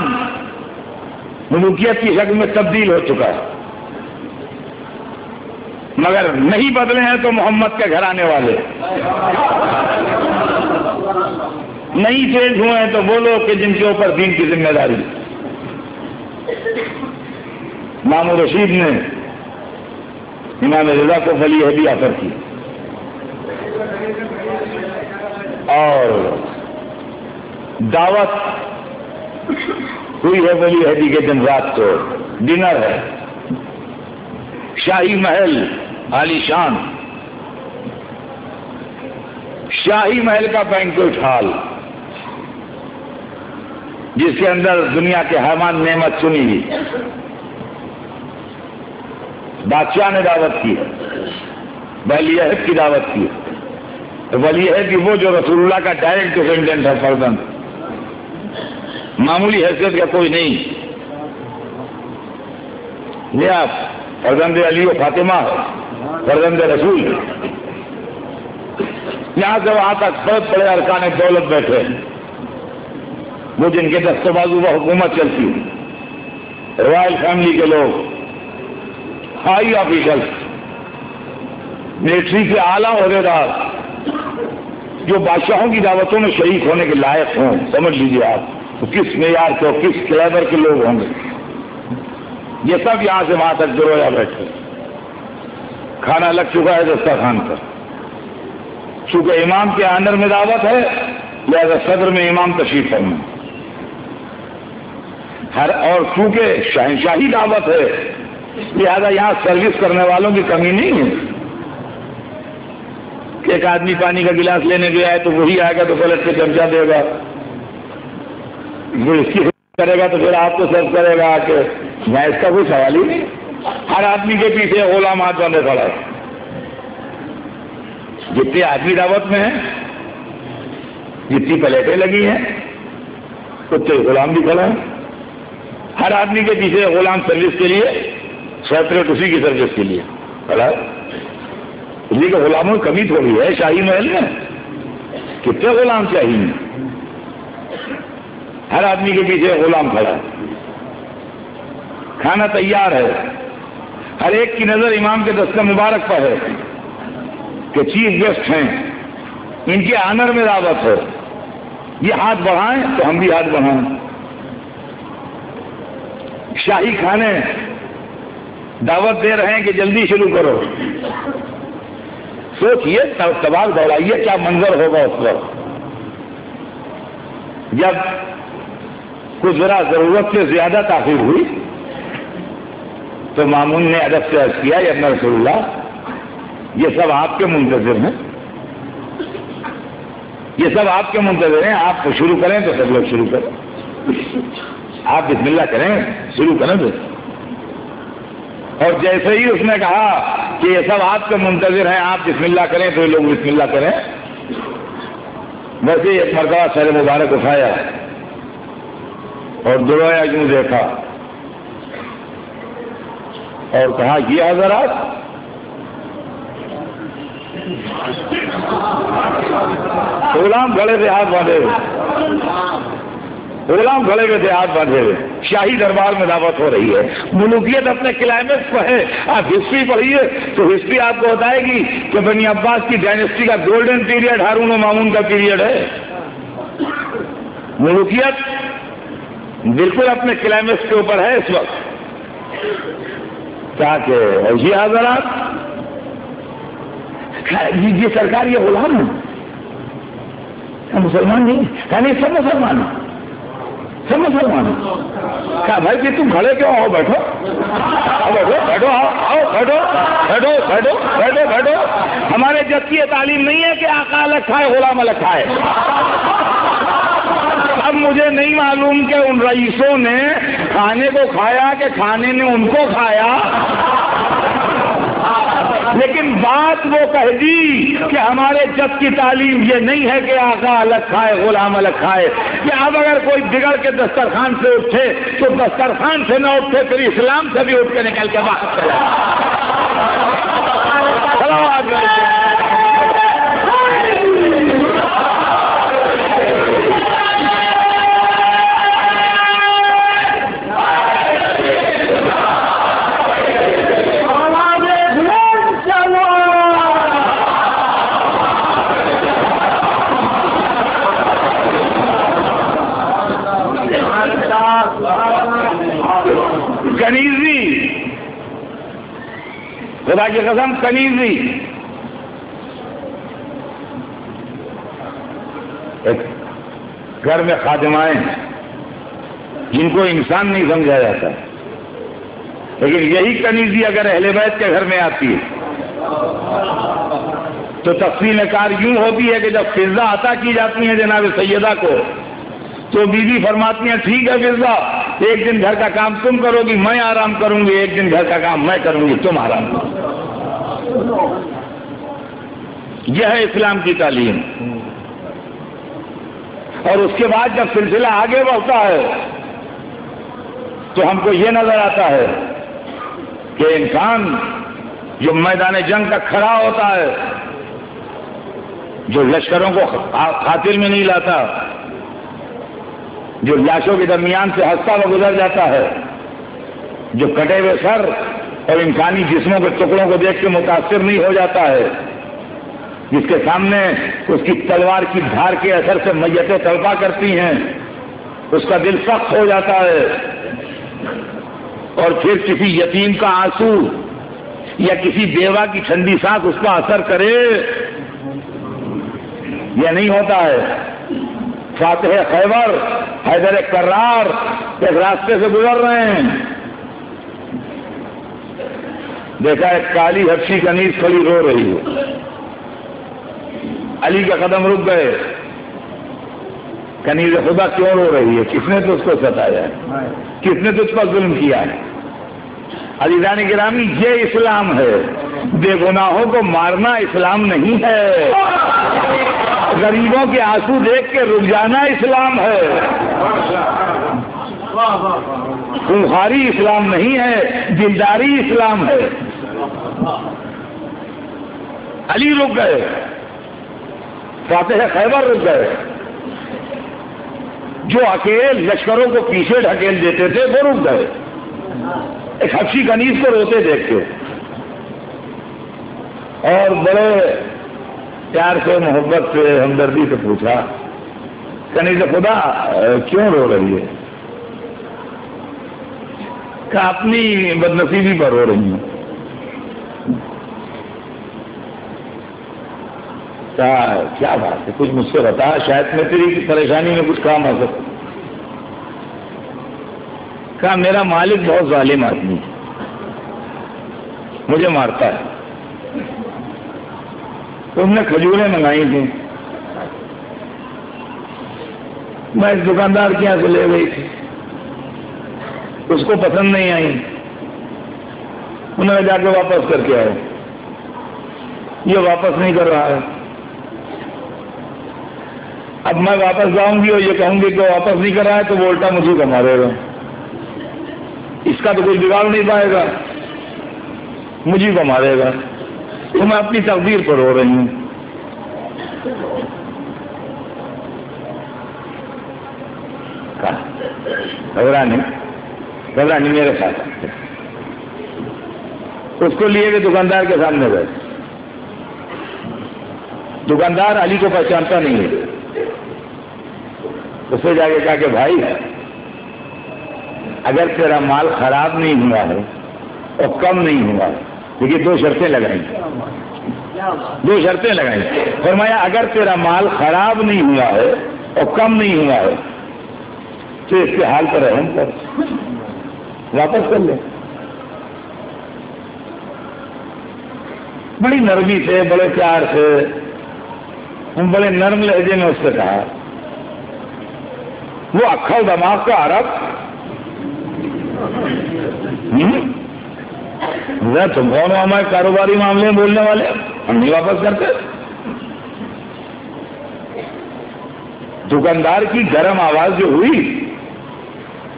A: ملوکیت کی شکل میں تبدیل ہو چکا ہے، مگر نہیں بدلے ہیں تو محمد کے گھرانے والے. نہیں چینج ہوئے ہیں تو وہ لوگ کہ جن کے اوپر دین کی ذمہ داری. مامون رشید نے امام رضا کو ولی عہدی آفر کی اور دعوت ہوئی ہے ولی عہدی کے دن رات کو. ڈنر ہے، شاہی محل عالی شان، شاہی محل کا بینکوٹ ہال جس کے اندر دنیا کے حیوان نعمت سنی ہوئی. بادشاہ نے دعوت کی، ولی عہد کی دعوت کی. ولی عہد کی وہ جو رسول اللہ کا ڈائریکٹ ڈیپینڈنٹ ہے، فرزند، معمولی حیثیت کا کوئی نہیں. یہ آپ فرزند علی و فاطمہ، فرزند رسول. یہاں سے وہاں تک بہت بڑے ارکان دولت بیٹھے، وہ جن کے دست بازو وہ حکومت چلتی، رائل فیملی کے لوگ، ہائی آفیشل، ملٹری کے اعلیٰ عہدیدار جو بادشاہوں کی دعوتوں میں شریک ہونے کے لائق ہوں. سمجھ لیجیے آپ تو کس معیار کے اور کس کلیبر کے لوگ ہوں گے. یہ سب یہاں سے وہاں تک درویا بیٹھے. کھانا لگ چکا ہے دسترخوان پر. چونکہ امام کے آنر میں دعوت ہے لہذا صدر میں امام تشریف فرما. اور چونکہ شہنشاہی دعوت ہے لہذا یہاں سروس کرنے والوں کی کمی نہیں ہے. کہ ایک آدمی پانی کا گلاس لینے گیا ہے تو وہی آئے گا تو پلٹ کے چمچہ دے گا، وہ اس کی کرے گا تو پھر آپ کو سرو کرے گا کہ میں اس کا کوئی سوال ہی نہیں. ہر آدمی کے پیچھے غلام ہاتھ باندھے کھڑا ہے. جتنے آدمی دعوت میں ہیں، جتنی پلیٹیں لگی ہیں، اتنے غلام بھی کھڑا ہے. ہر آدمی کے پیچھے غلام سروس کے لیے، سیپریٹ اسی کی سروس کے لیے کھڑا ہے. اس لیے کہ غلاموں کی کمی تھوڑی ہے شاہی محل میں. کتنے غلام چاہیے؟ ہر آدمی کے پیچھے غلام کھڑا ہے. کھانا تیار ہے. ہر ایک کی نظر امام کے دستہ مبارک پر ہے کہ چیف گیسٹ ہیں، ان کے آنر میں دعوت ہے. یہ ہاتھ بڑھائیں تو ہم بھی ہاتھ بڑھائیں. شاہی کھانے دعوت دے رہے ہیں کہ جلدی شروع کرو. سوچئے، تباہ دوڑائیے کیا منظر ہوگا اس وقت جب کچھ ذرا ضرورت سے زیادہ تاخیر ہوئی تو مامون نے ادب سے عرض کیا، یا ابن رسول اللہ، یہ سب آپ کے منتظر ہیں، یہ سب آپ کے منتظر ہیں. آپ شروع کریں تو سب لوگ شروع کریں. آپ بسم اللہ کریں، شروع کریں تو. اور جیسے ہی اس نے کہا کہ یہ سب آپ کے منتظر ہیں، آپ بسم اللہ کریں تو یہ لوگ بسم اللہ کریں، ویسے ہی ایک مرتبہ سر مبارک اٹھایا اور درویا یوں دیکھا اور کہا، یہ حضرات غلام گھڑے پہ ہاتھ باندھے ہوئے، غلام گھڑے پہ ہاتھ باندھے ہوئے. شاہی دربار میں دعوت ہو رہی ہے. ملوکیت اپنے کلائمیکس پر ہے. آپ ہسٹری پڑھیے تو ہسٹری آپ کو بتائے گی کہ بنی عباس کی ڈائنیسٹی کا گولڈن پیریڈ ہارون و مامون کا پیریڈ ہے. ملوکیت بالکل اپنے کلائمیکس کے اوپر ہے اس وقت. تاکہ یہ حضرات یہ سرکار یہ غلام ہے، مسلمان نہیں، کہا نہیں سب مسلمان ہیں، سب مسلمان ہیں۔ کہا بھائی کہ تم کھڑے کیوں ہو، بیٹھو بیٹھو بیٹھو، آؤ بیٹھو بیٹھو بیٹھو بیٹھو بیٹھو۔ ہمارے جد کی یہ تعلیم نہیں ہے کہ آقا الگ کھائے غلام الگ کھائے۔ اب مجھے نہیں معلوم کہ ان رئیسوں نے کھانے کو کھایا کہ کھانے نے ان کو کھایا، لیکن بات وہ کہہ دی کہ ہمارے جد کی تعلیم یہ نہیں ہے کہ آقا الگ کھائے غلام الگ کھائے، کہ اب اگر کوئی بگڑ کے دسترخوان سے اٹھے تو دسترخوان سے نہ اٹھے، پھر اسلام سے بھی اٹھ کے نکل کے باہر چلا۔ کنیزی، خدا کی قسم کنیزی، ایک گھر میں خادمائیں جن کو انسان نہیں سمجھا جاتا، لیکن یہی کنیزی اگر اہل بیت کے گھر میں آتی ہے تو تقسیم کار یوں ہوتی ہے کہ جب فضا عطا کی جاتی ہے جناب سیدہ کو تو بیوی فرماتی ہیں ٹھیک ہے فضا، ایک دن گھر کا کام تم کرو گی، میں آرام کروں گی، ایک دن گھر کا کام میں کروں گی، تم آرام کرو۔ یہ ہے اسلام کی تعلیم۔ اور اس کے بعد جب سلسلہ آگے بڑھتا ہے تو ہم کو یہ نظر آتا ہے کہ انسان جو میدان جنگ کا کھڑا ہوتا ہے، جو لشکروں کو قاتل میں نہیں لاتا، جو لاشوں کے درمیان سے ہنستا ہوا گزر جاتا ہے، جو کٹے ہوئے سر اور انسانی جسموں کے ٹکڑوں کو دیکھ کے متاثر نہیں ہو جاتا ہے، جس کے سامنے اس کی تلوار کی دھار کے اثر سے میتیں تڑپا کرتی ہیں، اس کا دل سخت ہو جاتا ہے، اور پھر کسی یتیم کا آنسو یا کسی بیوہ کی ٹھنڈی سانس اس کا اثر کرے، یہ نہیں ہوتا ہے۔ فاتح خیبر حیدر کرار ایک راستے سے گزر رہے ہیں، دیکھا ایک کالی حبشی کنیز کھڑی رو رہی ہے، علی کا قدم رک گئے، کنیز خدا کیوں رو رہی ہے، کس نے تجھ کو ستایا ہے، کس نے تجھ پر ظلم کیا ہے؟ عزیزان گرامی یہ اسلام ہے، بے گناہوں کو مارنا اسلام نہیں ہے، غریبوں کے آنسو دیکھ کے رک جانا اسلام ہے، خونخواری اسلام نہیں ہے، دلداری اسلام ہے۔ علی رک گئے، فاتح خیبر رک گئے، جو اکیلے لشکروں کو پیچھے ڈھکیل دیتے تھے وہ رک گئے، ایک حبشی کنیز کو روتے دیکھ کے، اور بڑے پیار سے محبت سے ہمدردی سے پوچھا کنیز خدا کیوں رو رہی ہے؟ کہ اپنی بدنصیبی پر رو رہی ہوں۔ کیا بات ہے، کچھ مجھ سے بتا، شاید میں تیری پریشانی میں کچھ کام آ سکتا۔ کہا میرا مالک بہت ظالم آدمی ہے، مجھے مارتا ہے، تم نے کھجوریں منگائی تھیں، میں اس دکاندار کے یہاں سے لے گئی تھی، اس کو پسند نہیں آئی، انہوں نے جا کے واپس کر کے آئے، یہ واپس نہیں کر رہا ہے، اب میں واپس جاؤں گی اور یہ کہوں گی کہ واپس نہیں کر رہا ہے تو وہ الٹا مجھے کو مارے گا، اس کا تو کوئی بگاڑ نہیں پائے گا، مجھے کو مارے گا، تو میں اپنی تقدیر پر رو رہی ہوں۔ گھبرانی میرے ساتھ، اس کو لیے گئے دکاندار کے سامنے گئے، دکاندار علی کو پہچانتا نہیں ہے، اسے جا کے کہا کہ بھائی اگر تیرا مال خراب نہیں ہوا ہے اور کم نہیں ہوا ہے، لیکن دو شرطیں لگائیں، دو شرطیں لگائیں. فرمایا اگر تیرا مال خراب نہیں ہوا ہے اور کم نہیں ہوا ہے تو اس کے حال پر رحم کر, واپس کر لے. بڑی نرمی سے, بڑے پیار سے, بڑے نرم لہجے میں اس سے کہا. وہ اکھل دماغ کا عرب, تم کون ہو ہمارے کاروباری معاملے میں بولنے والے, ہم نہیں واپس کرتے. دکاندار کی گرم آواز جو ہوئی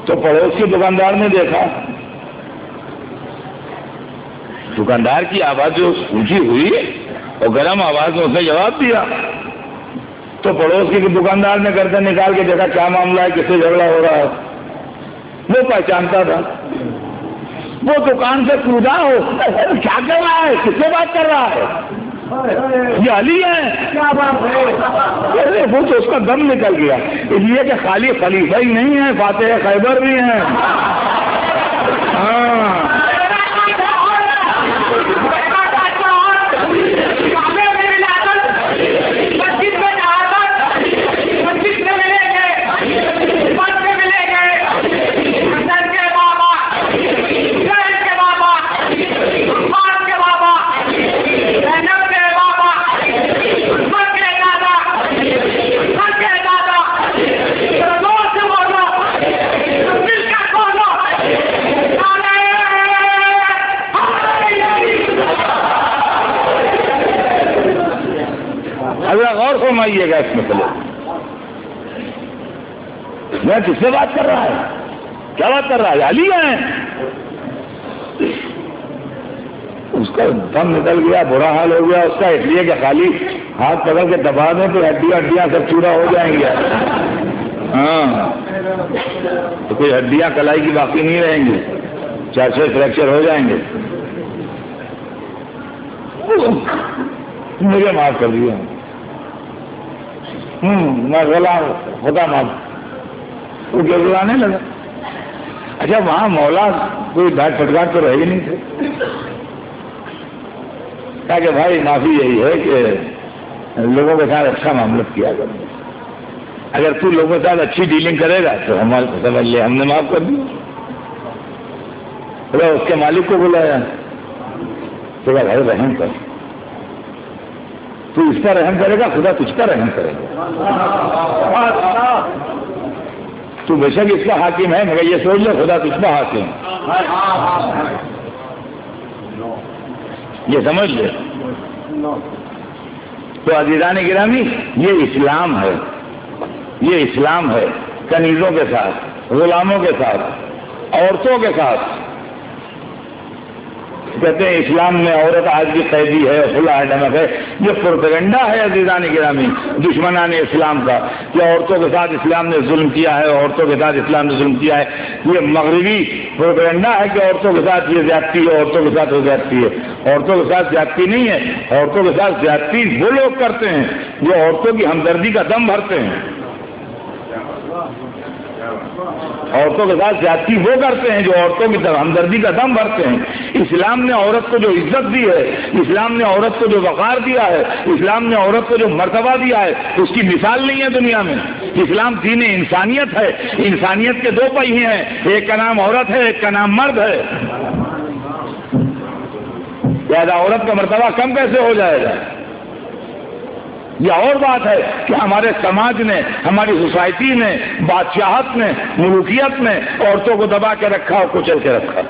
A: تو پڑوس کے دکاندار نے دیکھا, دکاندار کی آواز جو اونچی ہوئی اور گرم آواز میں اس نے جواب دیا تو پڑوس کے دکاندار نے گردن نکال کے دیکھا کیا معاملہ ہے, کس سے جھگڑا ہو رہا ہے. وہ پہچانتا تھا, وہ دکان سے کودا ہو, کیا کر رہا ہے, کس سے بات کر رہا ہے, یہ علی ہے, کیا بات ہے. وہ تو اس کا دم نکل گیا, اس لیے کہ خالی خلیفہ ہی نہیں ہے, فاتح خیبر بھی ہیں. ہاں غور فرمائیے گا اس مسئلے. میں کس سے بات کر رہا ہے, کیا بات کر رہا ہے, علی ہیں. اس کا دم نکل گیا, برا حال ہو گیا اس کا, اس لیے کہ خالی ہاتھ پکڑ کے دبا دیں تو ہڈیاں سب چورا ہو جائیں گے. ہاں تو کوئی ہڈیاں کلائی کی باقی نہیں رہیں گی, 4-6 فریکچر ہو جائیں گے. مجھے معاف کر دیا, میں غلام خدا معاف. وہ گڑگڑانے لگا. اچھا وہاں مولا کوئی ڈانٹ پٹکار تو رہے ہی نہیں تھے. کہا کہ بھائی معافی یہی ہے کہ لوگوں کے ساتھ اچھا معاملت کیا کرو, اگر تو لوگوں کے ساتھ اچھی ڈیلنگ کرے گا تو ہمارے سمجھ لے ہم نے معاف کر دیا. پھر اس کے مالک کو بلایا, تو بھائی رحم کر, تو اس پر رحم کرے گا, خدا تجھ پر رحم کرے گا. تو بے شک اس کا حاکم ہے مگر یہ سوچ لے خدا تجھ پر حاکم, یہ سمجھ لے. تو عزیزان گرامی یہ اسلام ہے, یہ اسلام ہے. کنیزوں کے ساتھ, غلاموں کے ساتھ, عورتوں کے ساتھ. کہتے ہیں اسلام میں عورت آج بھی قیدی ہے, کھلا ہے, ڈمک ہے. یہ پروپیگنڈا ہے عزیزان گرامی دشمنان اسلام کا کہ عورتوں کے ساتھ اسلام نے ظلم کیا ہے, عورتوں کے ساتھ اسلام نے ظلم کیا ہے. یہ مغربی پروپیگنڈا ہے کہ عورتوں کے ساتھ یہ زیادتی ہے, عورتوں کے ساتھ وہ زیادتی ہے. عورتوں کے ساتھ زیادتی نہیں ہے, عورتوں کے ساتھ زیادتی وہ لوگ کرتے ہیں جو عورتوں کی ہمدردی کا دم بھرتے ہیں. عورتوں کے ساتھ زیادتی وہ کرتے ہیں جو عورتوں کی ہمدردی کا دم بھرتے ہیں. اسلام نے عورت کو جو عزت دی ہے, اسلام نے عورت کو جو وقار دیا ہے, اسلام نے عورت کو جو مرتبہ دیا ہے, اس کی مثال نہیں ہے دنیا میں. اسلام دین انسانیت ہے, انسانیت کے 2 پہیے ہیں, ایک کا نام عورت ہے, ایک کا نام مرد ہے. لہذا عورت کا مرتبہ کم کیسے ہو جائے گا؟ یہ اور بات ہے کہ ہمارے سماج نے, ہماری سوسائٹی نے, بادشاہت نے, ملوکیت نے عورتوں کو دبا کے رکھا اور کچل کے رکھا.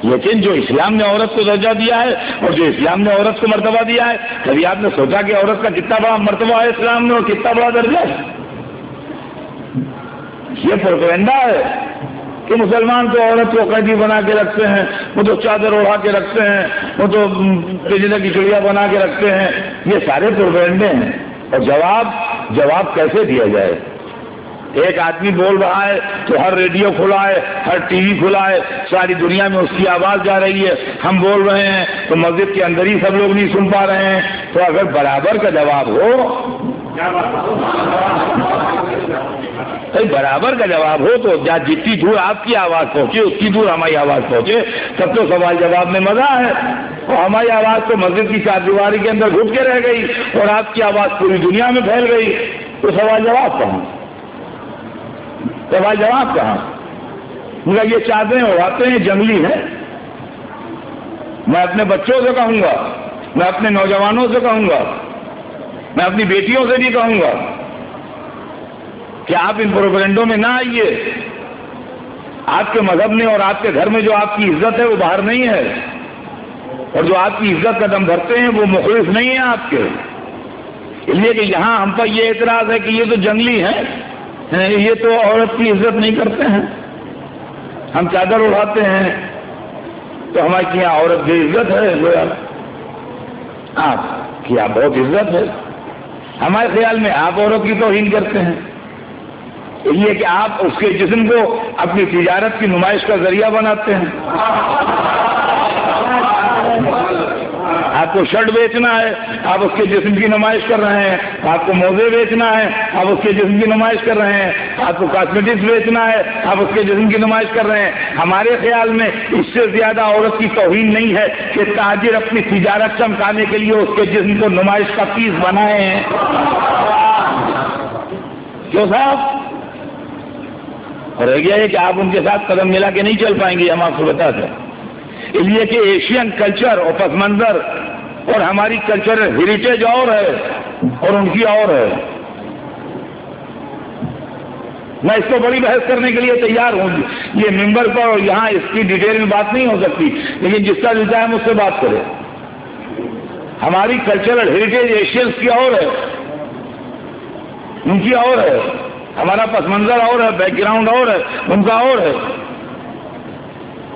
A: لیکن جو اسلام نے عورت کو درجہ دیا ہے اور جو اسلام نے عورت کو مرتبہ دیا ہے, کبھی آپ نے سوچا کہ عورت کا کتنا بڑا مرتبہ ہے اسلام میں اور کتنا بڑا درجہ ہے؟ یہ پروپیگنڈا ہے کہ مسلمان تو عورت کو قیدی بنا کے رکھتے ہیں, وہ تو چادر اڑا کے رکھتے ہیں, وہ تو پنجرے کی چڑیا بنا کے رکھتے ہیں. یہ سارے پروپیگنڈے ہیں. اور جواب کیسے دیا جائے؟ ایک آدمی بول رہا ہے تو ہر ریڈیو کھلا ہے, ہر ٹی وی کھلا ہے, ساری دنیا میں اس کی آواز جا رہی ہے. ہم بول رہے ہیں تو مسجد کے اندر ہی سب لوگ نہیں سن پا رہے ہیں. تو اگر برابر کا جواب ہو, برابر کا جواب ہو تو جتنی دور آپ کی آواز پہنچے اتنی دور ہماری آواز پہنچے, تب تو سوال جواب میں مزہ ہے. اور ہماری آواز تو مسجد کی چاردیواری کے اندر گھٹ کے رہ گئی اور آپ کی آواز پوری دنیا میں پھیل گئی، تو سوال جواب کہاں؟ سوال جواب کہاں؟ مگر یہ چادریں اڑاتے ہیں جنگلی ہیں۔ میں اپنے بچوں سے کہوں گا، میں اپنے نوجوانوں سے کہوں گا، میں اپنی بیٹیوں سے بھی کہوں گا کہ آپ ان پروپیگنڈوں میں نہ آئیے۔ آپ کے مذہب میں اور آپ کے گھر میں جو آپ کی عزت ہے وہ باہر نہیں ہے، اور جو آپ کی عزت کا دم بھرتے ہیں وہ مخلص نہیں ہیں آپ کے۔ اس لیے کہ یہاں ہم پر یہ اعتراض ہے کہ یہ تو جنگلی ہیں، یہ تو عورت کی عزت نہیں کرتے ہیں، ہم چادر اڑاتے ہیں تو ہماری یہاں عورت کی عزت ہے، آپ کی یہاں بہت عزت ہے، ہمارے خیال میں آپ عورت کی توہین کرتے ہیں۔ اس لیے کہ آپ اس کے جسم کو اپنی تجارت کی نمائش کا ذریعہ بناتے ہیں۔ آپ کو شرٹ بیچنا ہے، آپ اس کے جسم کی نمائش کر رہے ہیں، آپ کو موزے بیچنا ہے، آپ اس کے جسم کی نمائش کر رہے ہیں، آپ کو کاسمیٹکس بیچنا ہے، آپ اس کے جسم کی نمائش کر رہے ہیں۔ ہمارے خیال میں اس سے زیادہ عورت کی توہین نہیں ہے کہ تاجر اپنی تجارت چمکانے کے لیے اس کے جسم کو نمائش کا پیس بنائے ہیں۔ کیوں صاحب؟ اور رہ گیا ہے کہ آپ ان کے ساتھ قدم ملا کے نہیں چل پائیں گے، ہم آپ کو بتاتے ہیں۔ اس لیے کہ ایشین کلچر اور پس منظر اور ہماری کلچرل ہیریٹیج اور ہے اور ان کی اور ہے۔ میں اس کو بڑی بحث کرنے کے لیے تیار ہوں، یہ ممبر پر اور یہاں اس کی ڈیٹیل میں بات نہیں ہو سکتی، لیکن جس کا دل چاہے مجھ سے بات کرے۔ ہماری کلچرل ہیریٹیج ایشینس کی اور ہے، ان کی اور ہے، ہمارا پس منظر اور ہے، بیک گراؤنڈ اور ہے، ان کا اور ہے۔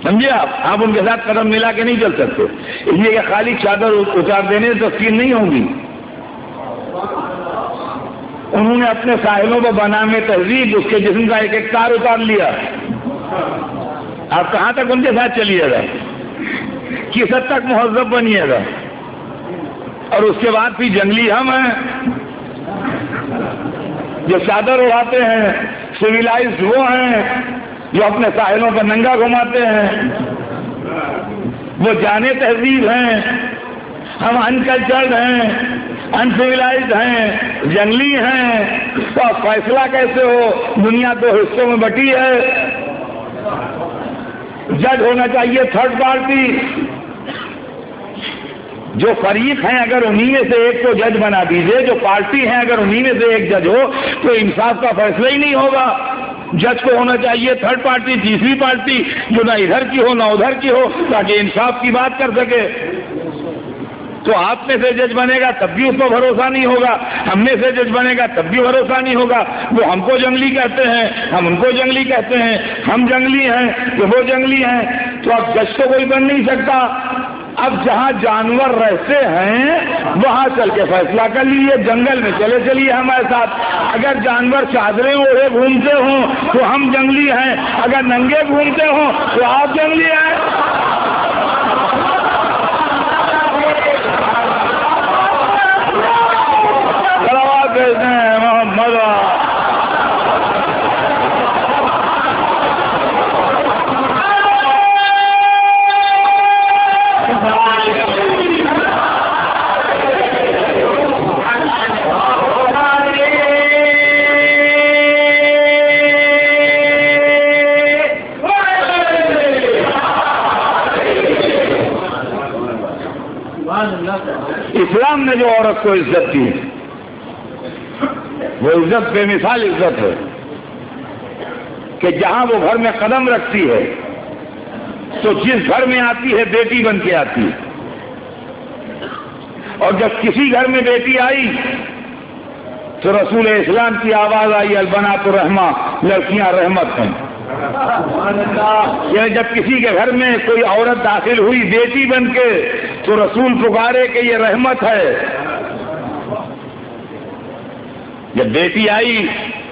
A: سمجھے آپ ان کے ساتھ قدم ملا کے نہیں چل سکتے۔ اس لیے کہ خالی چادر اتار دینے سے تسکین نہیں ہوگی۔ انہوں نے اپنے ساحلوں پر بنام تہذیب اس کے جسم کا ایک ایک تار اتار لیا۔ آپ کہاں تک ان کے ساتھ چلیے گا؟ کس حد تک مہذب بنیے گا؟ اور اس کے بعد بھی جنگلی ہم ہیں جو چادر اڑاتے ہیں، سویلائزڈ وہ ہیں جو اپنے ساحلوں پر ننگا گھماتے ہیں، وہ جانے تہذیب ہیں، ہم انکلچرڈ ہیں، انسویلائزڈ ہیں، جنگلی ہیں۔ تو فیصلہ کیسے ہو؟ دنیا دو حصوں میں بٹی ہے، جج ہونا چاہیے تھرڈ پارٹی، جو فریق ہیں اگر انہی میں سے ایک کو جج بنا دیجئے، جو پارٹی ہیں اگر انہی میں سے ایک جج ہو تو انصاف کا فیصلہ ہی نہیں ہوگا۔ جج کو ہونا چاہیے تھرڈ پارٹی، تیسری پارٹی جو نہ ادھر کی ہو نہ ادھر کی ہو، تاکہ انصاف کی بات کر سکے۔ تو آپ میں سے جج بنے گا تب بھی اس پر بھروسہ نہیں ہوگا، ہم میں سے جج بنے گا تب بھی بھروسہ نہیں ہوگا۔ وہ ہم کو جنگلی کہتے ہیں، ہم ان کو جنگلی کہتے ہیں، ہم جنگلی ہیں کہ وہ جنگلی ہیں۔ تو اب جج تو کوئی بن نہیں سکتا۔ اب جہاں جانور رہتے ہیں وہاں چل کے فیصلہ کر لیجیے، جنگل میں چلے چلیے ہمارے ساتھ۔ اگر جانور چادریں اوڑھے گھومتے ہوں تو ہم جنگلی ہیں، اگر ننگے گھومتے ہوں تو آپ جنگلی ہیں۔ محمد اسلام نے جو عورت کو عزت دی وہ عزت بے مثال عزت ہے کہ جہاں وہ گھر میں قدم رکھتی ہے تو جس گھر میں آتی ہے بیٹی بن کے آتی ہے، اور جب کسی گھر میں بیٹی آئی تو رسول اسلام کی آواز آئی البنات الرحمہ، لڑکیاں رحمت ہیں۔ یعنی جب کسی کے گھر میں کوئی عورت داخل ہوئی بیٹی بن کے تو رسول پکارے کہ یہ رحمت ہے۔ جب بیٹی آئی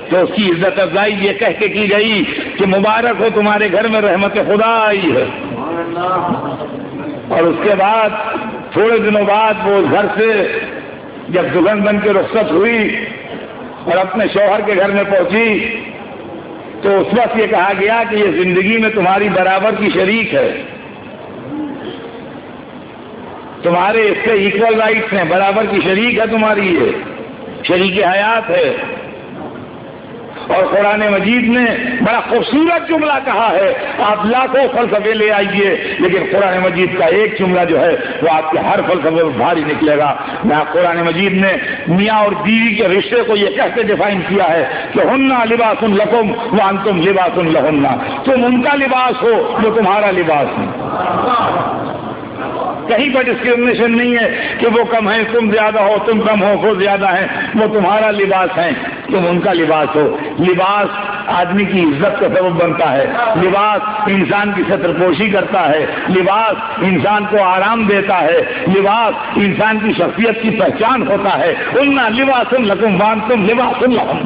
A: تو اس کی عزت افزائی یہ کہہ کے کی گئی کہ مبارک ہو تمہارے گھر میں رحمت خدا آئی ہے۔ اور اس کے بعد تھوڑے دنوں بعد وہ گھر سے جب دلہن بن کے رخصت ہوئی اور اپنے شوہر کے گھر میں پہنچی تو اس وقت یہ کہا گیا کہ یہ زندگی میں تمہاری برابر کی شریک ہے۔ تمہارے اس سے ایکول رائٹس ہیں، برابر کی شریک ہے تمہاری، یہ شریک حیات ہے۔ اور قرآن مجید نے بڑا خوبصورت جملہ کہا ہے، آپ لاکھوں فلسفے لے آئیے لیکن قرآن مجید کا ایک جملہ جو ہے وہ آپ کے ہر فلسفے پر بھاری نکلے گا۔ قرآن مجید نے میاں اور بیوی کے رشتے کو یہ کہتے ڈیفائن کیا ہے کہ ہننا لباس لکم وانتم لباس لہن، تم ان کا لباس ہو جو تمہارا لباس ہے۔ کہیں پر ڈسکرمنیشن نہیں ہے کہ وہ کم ہیں تم زیادہ ہو، تم کم ہو وہ زیادہ ہیں، وہ تمہارا لباس ہے، تم ان کا لباس ہو۔ لباس آدمی کی عزت کا سبب بنتا ہے، لباس انسان کی ستر پوشی کرتا ہے، لباس انسان کو آرام دیتا ہے، لباس انسان کی شخصیت کی پہچان ہوتا ہے۔ اننا لباس لکم وانتم لباس لہم۔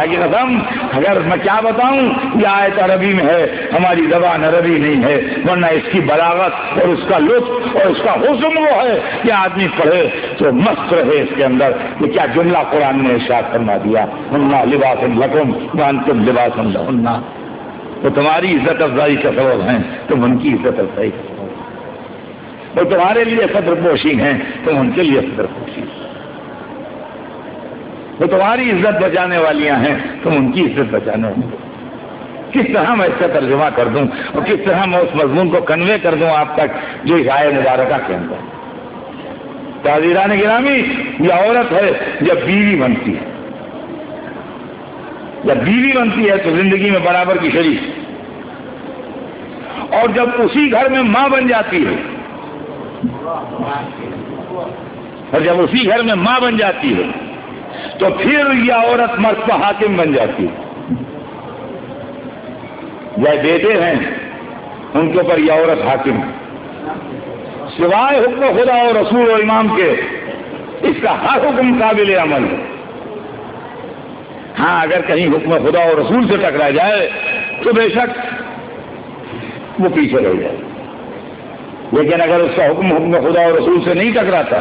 A: کی قسم اگر میں کیا بتاؤں، یہ آیت عربی میں ہے، ہماری زبان عربی نہیں ہے، ورنہ اس کی بلاغت اور اس کا لطف اور اس کا حسن وہ ہے کہ آدمی پڑھے تو مست رہے اس کے اندر۔ یہ کیا جملہ قرآن نے ارشاد فرما دیا، ہننا لباس لکم وانتم لباس لہن۔ وہ تمہاری عزت افزائی کا سبب ہیں، تم ان کی عزت افزائی کا سبب۔ وہ تمہارے لیے صدر پوشی ہیں، تم ان کے لیے صدر پوشی۔ وہ تمہاری عزت بچانے والیاں ہیں، تم ان کی عزت بچانے والی۔ کس طرح میں اس کا ترجمہ کر دوں اور کس طرح میں اس مضمون کو کنوے کر دوں آپ تک جو اس آیت مبارکہ کے اندر۔ تعزیران گرامی، یہ عورت ہے جب بیوی بنتی ہے، جب بیوی بنتی ہے تو زندگی میں برابر کی شریک، اور جب اسی گھر میں ماں بن جاتی ہے، اور جب اسی گھر میں ماں بن جاتی ہے تو پھر یہ عورت مرد کا حاکم بن جاتی ہے۔ یہ بیٹے ہیں ان کے اوپر یہ عورت حاکم ہے، سوائے حکم خدا اور رسول و امام کے اس کا ہر حکم قابل عمل ہے۔ ہاں اگر کہیں حکم خدا اور رسول سے ٹکرا جائے تو بے شک وہ پیچھے رہ جائے، لیکن اگر اس کا حکم خدا اور رسول سے نہیں ٹکراتا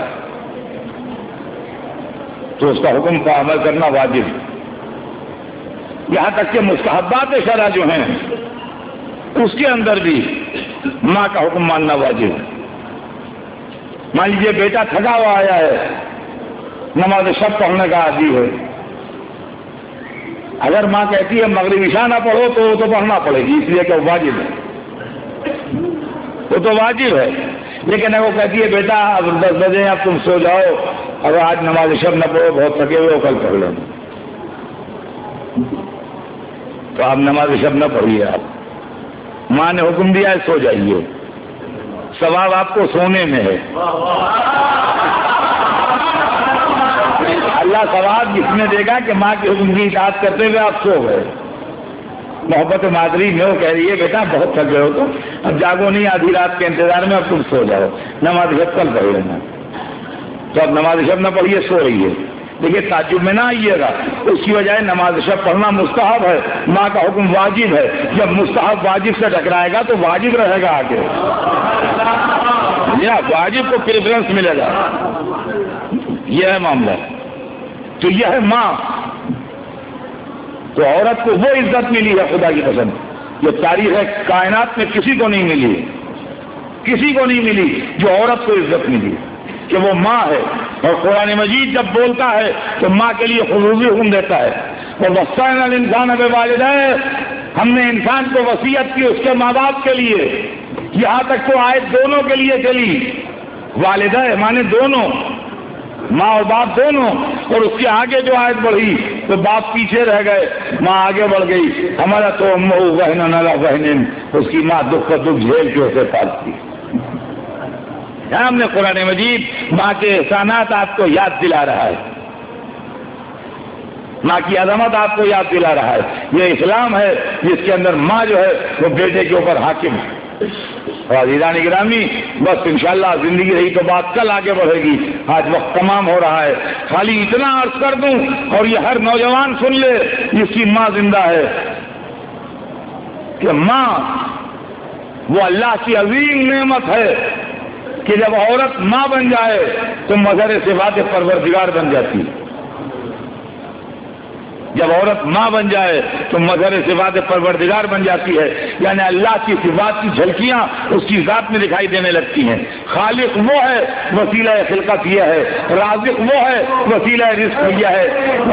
A: تو اس کا حکم کا عمل کرنا واجب ہے۔ یہاں تک کہ مستحبات شرع جو ہیں اس کے اندر بھی ماں کا حکم ماننا واجب ہے۔ مان لیجیے بیٹا تھکا ہوا آیا ہے، نماز شب پڑھنے کا عادی ہے، اگر ماں کہتی ہے مغرب عشاء نہ پڑھو تو وہ تو پڑھنا پڑے گی، اس لیے کہ واجب ہے، وہ تو واجب ہے۔ لیکن اگر وہ کہتی ہے بیٹا اب 10 بجے اب تم سو جاؤ، اگر آج نماز شب نہ پڑھو بہت تھکے ہوئے ہو کل پڑھ لیں، تو آپ نماز شب نہ پڑھیے، آپ ماں نے حکم دیا ہے سو جائیے، ثواب آپ کو سونے میں ہے۔ اللہ ثواب جس میں دے گا کہ ماں کے حکم کی اطاعت کرتے ہوئے آپ سو گئے۔ محبت مادری میں وہ کہہ رہی ہے بیٹا بہت تھک گئے ہو تو اب جاگو نہیں، آدھی رات کے انتظار میں اب تم سو جاؤ، نماز شب کل پڑھ لینا، تو اب نماز شب نہ پڑھیے، سو رہی ہے۔ دیکھیے تعجب میں نہ آئیے گا، اس کی بجائے نماز شب پڑھنا مستحب ہے، ماں کا حکم واجب ہے۔ جب مستحب واجب سے ٹکرائے گا تو واجب رہے گا آگے، واجب کو پریفرنس ملے گا، یہ ہے معاملہ۔ تو یہ ہے ماں، تو عورت کو وہ عزت ملی ہے خدا کی قسم، جو تاریخ کائنات میں کسی کو نہیں ملی، کسی کو نہیں ملی جو عورت کو عزت ملی کہ وہ ماں ہے۔ اور قرآن مجید جب بولتا ہے تو ماں کے لیے خصوصی حکم دیتا ہے، اور وصینا الانسان بوالدیہ، ہم نے انسان کو وصیت کی اس کے ماں باپ کے لیے، یہاں تک تو آیت دونوں کے لیے چلی، والدہ مانے دونوں، ماں اور باپ دونوں، اور اس کے آگے جو آیت بڑھی تو باپ پیچھے رہ گئے، ماں آگے بڑھ گئی۔ ہمارا تو امہ وہن علی وہن، اس کی ماں دکھ کا دکھ جھیل کے اسے پالتی۔ ہم نے قرآن مجید ماں کے احسانات آپ کو یاد دلا رہا ہے، ماں کی عظمت آپ کو یاد دلا رہا ہے۔ یہ اسلام ہے جس کے اندر ماں جو ہے وہ بیٹے کے اوپر حاکم ہے۔ اور عزیزان گرامی، بس انشاءاللہ زندگی رہی تو بات کل آگے بڑھے گی، آج وقت تمام ہو رہا ہے۔ خالی اتنا عرض کر دوں اور یہ ہر نوجوان سن لے جس کی ماں زندہ ہے کہ ماں وہ اللہ کی عظیم نعمت ہے کہ جب عورت ماں بن جائے تو مظہر صفات پروردگار بن جاتی ہے۔ جب عورت ماں بن جائے تو مظہر صفات پروردگار بن جاتی ہے، یعنی اللہ کی صفات کی جھلکیاں اس کی ذات میں دکھائی دینے لگتی ہیں۔ خالق وہ ہے، وسیلہ خلقت یہ ہے، رازق وہ ہے، وسیلہ رزق یہ ہے،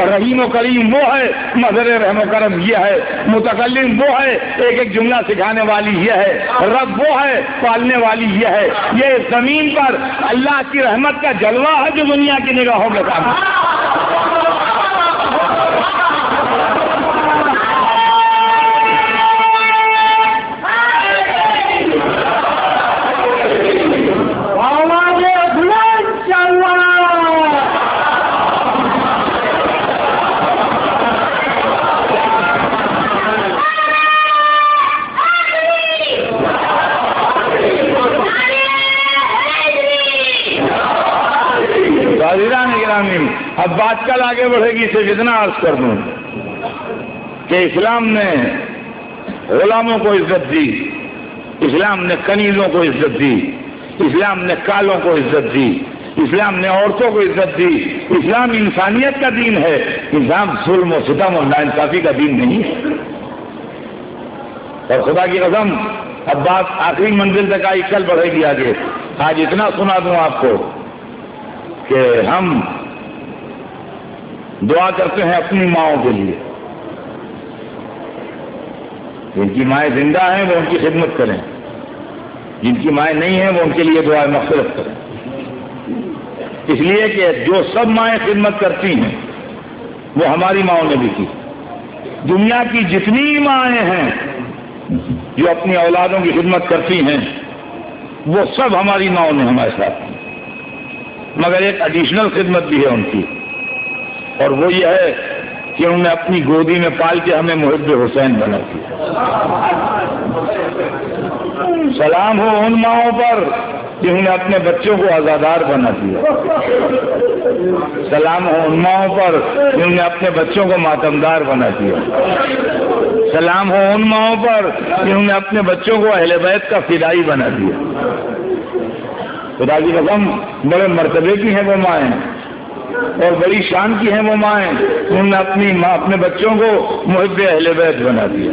A: رحیم و کریم وہ ہے، مظہر رحم و کرم یہ ہے، متکلم وہ ہے، ایک ایک جملہ سکھانے والی یہ ہے، رب وہ ہے، پالنے والی یہ ہے۔ یہ زمین پر اللہ کی رحمت کا جلوہ ہے جو دنیا کی نگاہوں کے سامنے۔ اب بات کل آگے بڑھے گی، صرف اتنا عرض کر دوں کہ اسلام نے غلاموں کو عزت دی، اسلام نے کنیزوں کو عزت دی، اسلام نے کالوں کو عزت دی، اسلام نے عورتوں کو عزت دی۔ اسلام انسانیت کا دین ہے، اسلام ظلم و ستم اور ناانصافی کا دین نہیں ہے۔ اور خدا کی قسم اب بات آخری منزل تک آئی، کل بڑھے گی آگے۔ آج اتنا سنا دوں آپ کو کہ ہم دعا کرتے ہیں اپنی ماؤں کے لیے، جن کی مائیں زندہ ہیں وہ ان کی خدمت کریں، جن کی مائیں نہیں ہیں وہ ان کے لیے دعا مغفرت کریں، اس لیے کہ جو سب مائیں خدمت کرتی ہیں وہ ہماری ماؤں نے بھی کی۔ دنیا کی جتنی مائیں ہیں جو اپنی اولادوں کی خدمت کرتی ہیں وہ سب ہماری ماؤں نے ہمارے ساتھ کی، مگر ایک ایڈیشنل خدمت بھی ہے ان کی، اور وہ یہ ہے کہ انہوں نے اپنی گودی میں پال کے ہمیں محب حسین بنا دیا۔ سلام ہو ان ماؤں پر جنہوں نے اپنے بچوں کو آزادار بنا دیا، سلام ہو ان ماؤں پر جنہوں نے اپنے بچوں کو ماتمدار بنا دیا، سلام ہو ان ماؤں پر جنہوں نے اپنے بچوں کو اہل بیت کا فدائی بنا دیا۔ خدا کی قسم بڑے مرتبے کی ہیں وہ مائیں اور بڑی شان کی ہیں وہ مائیں، انہوں نے اپنے بچوں کو محب اہل بیت بنا دیا۔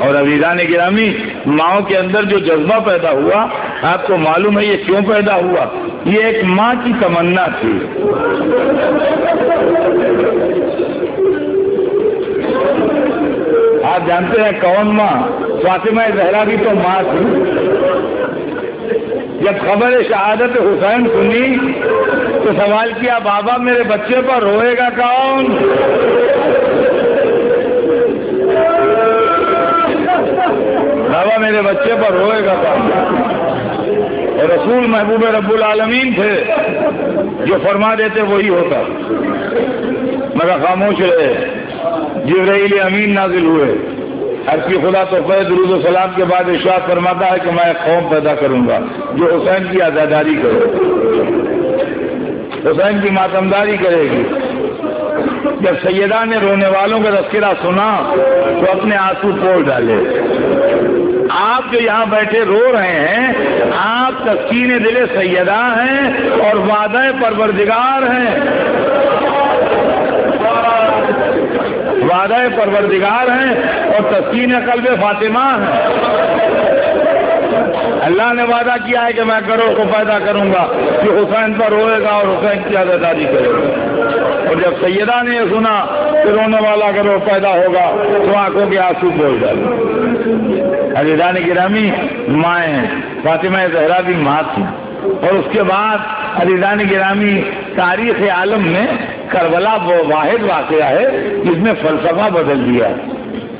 A: اور عزیزان گرامی، ماؤں کے اندر جو جذبہ پیدا ہوا آپ کو معلوم ہے یہ کیوں پیدا ہوا؟ یہ ایک ماں کی تمنا تھی۔ آپ جانتے ہیں کون ماں؟ فاطمہ زہرا بھی تو ماں تھی۔ جب خبر شہادت حسین سنی تو سوال کیا، بابا میرے بچے پر روئے گا کون؟ بابا میرے بچے پر روئے گا کون؟ اور رسول محبوب رب العالمین تھے، جو فرما دیتے وہی ہوتا، مگر خاموش رہے۔ جبرائیل امین نازل ہوئے، عرض کی خدا تو درود و سلام کے بعد ارشاد فرماتا ہے کہ میں ایک قوم پیدا کروں گا جو حسین کی آزاداری کرے، حسین کی ماتمداری کرے گی۔ جب سیدہ نے رونے والوں کا تذکرہ سنا تو اپنے آنسو پھول ڈالے۔ آپ جو یہاں بیٹھے رو رہے ہیں، آپ تسکین دل سیدہ ہیں اور وعدہ پروردگار ہیں، وعدہ پروردگار ہیں اور تسکین قلب فاطمہ ہیں۔ اللہ نے وعدہ کیا ہے کہ میں کروڑ کو پیدا کروں گا جو حسین پر روئے گا اور حسین کی آزاداری کرے گا۔ اور جب سیدہ نے یہ سنا کہ رونے والا کروڑ پیدا ہوگا تو آنکھوں کے آنسو پھول ڈالے۔ عزیزان گرامی، مائیں فاطمہ زہرا بھی ماں تھی، اور اس کے بعد عزیزان گرامی تاریخ عالم میں کربلا وہ واحد واقعہ ہے جس نے فلسفہ بدل دیا۔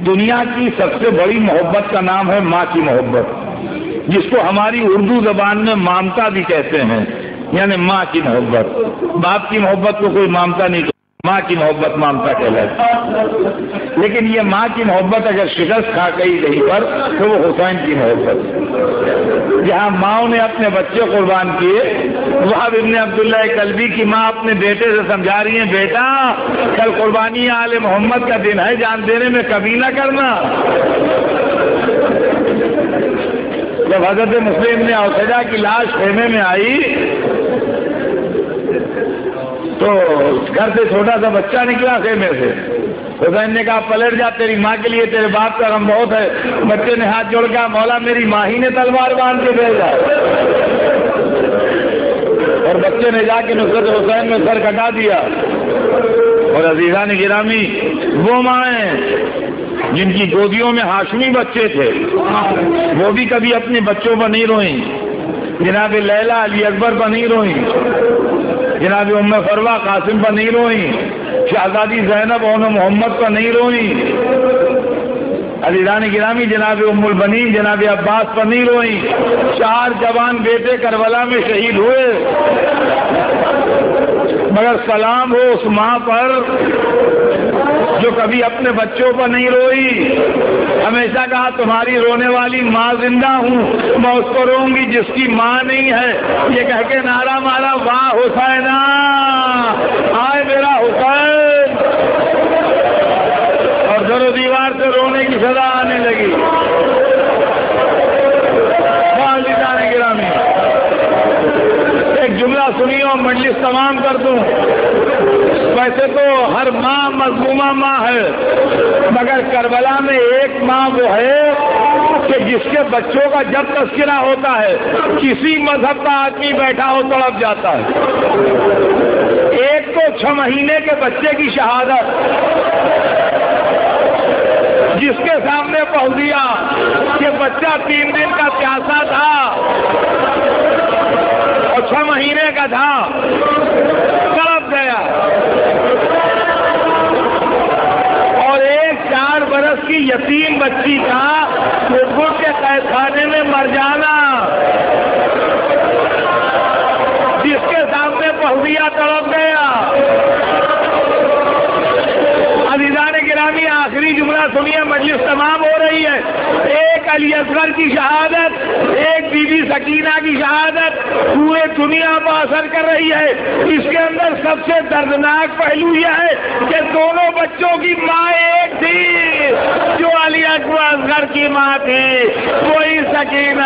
A: دنیا کی سب سے بڑی محبت کا نام ہے ماں کی محبت، جس کو ہماری اردو زبان میں مامتا بھی کہتے ہیں، یعنی ماں کی محبت۔ باپ کی محبت کو کوئی مامتا نہیں، ماں کی محبت مامتا کہلاتی۔ لیکن یہ ماں کی محبت اگر شکست کھا گئی کہیں پر تو وہ حسین کی محبت۔ جہاں ماؤں نے اپنے بچے قربان کیے، وہاں ابن عبداللہ کلبی کی ماں اپنے بیٹے سے سمجھا رہی ہیں، بیٹا کل قربانی آل محمد کا دن ہے، جان دینے میں کمی نہ کرنا۔ جب حضرت مسلم نے اوسجا کی لاش خیمے میں آئی تو گھر سے چھوٹا سا بچہ نکلا خیمے سے، حسین نے کہا پلٹ جا، تیری ماں کے لیے تیرے باپ کا غم بہت ہے۔ بچے نے ہاتھ جوڑ کہا مولا میری ماں ہی نے تلوار باندھ کے بھیجا، اور بچے نے جا کے نصرت حسین میں سر کٹا دیا۔ اور عزیزان گرامی، وہ مائیں جن کی گودیوں میں ہاشمی بچے تھے وہ بھی کبھی اپنے بچوں پر نہیں روئیں۔ جناب لیلا علی اکبر پر نہیں روئیں، جناب ام فروہ قاسم پر نہیں روئیں، شہزادی زینب اور محمد پر نہیں روئیں، عزیزان گرامی جناب ام البنین جناب عباس پر نہیں روئیں۔ 4 جوان بیٹے کربلا میں شہید ہوئے، مگر سلام ہو اس ماں پر جو کبھی اپنے بچوں پر نہیں روئی۔ ہمیشہ کہا تمہاری رونے والی ماں زندہ ہوں، میں اس کو روں گی جس کی ماں نہیں ہے۔ یہ کہہ کے نعرہ مارا واہ حسینہ، آئے میرا حسین، اور در و دیوار سے رونے کی صدا آنے لگی۔ عزیزان گرامی، ایک جملہ سنی اور مجلس تمام کر دوں۔ ویسے تو ہر ماں مظلومہ ماں ہے، مگر کربلا میں ایک ماں وہ ہے کہ جس کے بچوں کا جب تذکرہ ہوتا ہے کسی مذہب کا آدمی بیٹھا ہو تڑپ جاتا ہے۔ ایک تو 6 مہینے کے بچے کی شہادت، جس کے سامنے پہنچ دیا کہ بچہ 3 دن کا پیاسا تھا اور 6 مہینے کا تھا، تڑپ گیا۔ اور ایک 4 برس کی یتیم بچی کا گھٹ کے قید خانے میں مر جانا، جس کے سامنے پہنچ دیا تڑپ گیا۔ عزیزان گرامی، آخری جملہ سنیے، مجلس تمام ہو رہی ہے۔ ایک علی اصغر کی شہادت، ایک بی بی سکینہ کی شہادت پورے دنیا پر اثر کر رہی ہے۔ اس کے اندر سب سے دردناک پہلو یہ ہے کہ دونوں بچوں کی ماں ایک تھی، جو علی اصغر کی ماں تھی، وہی سکینہ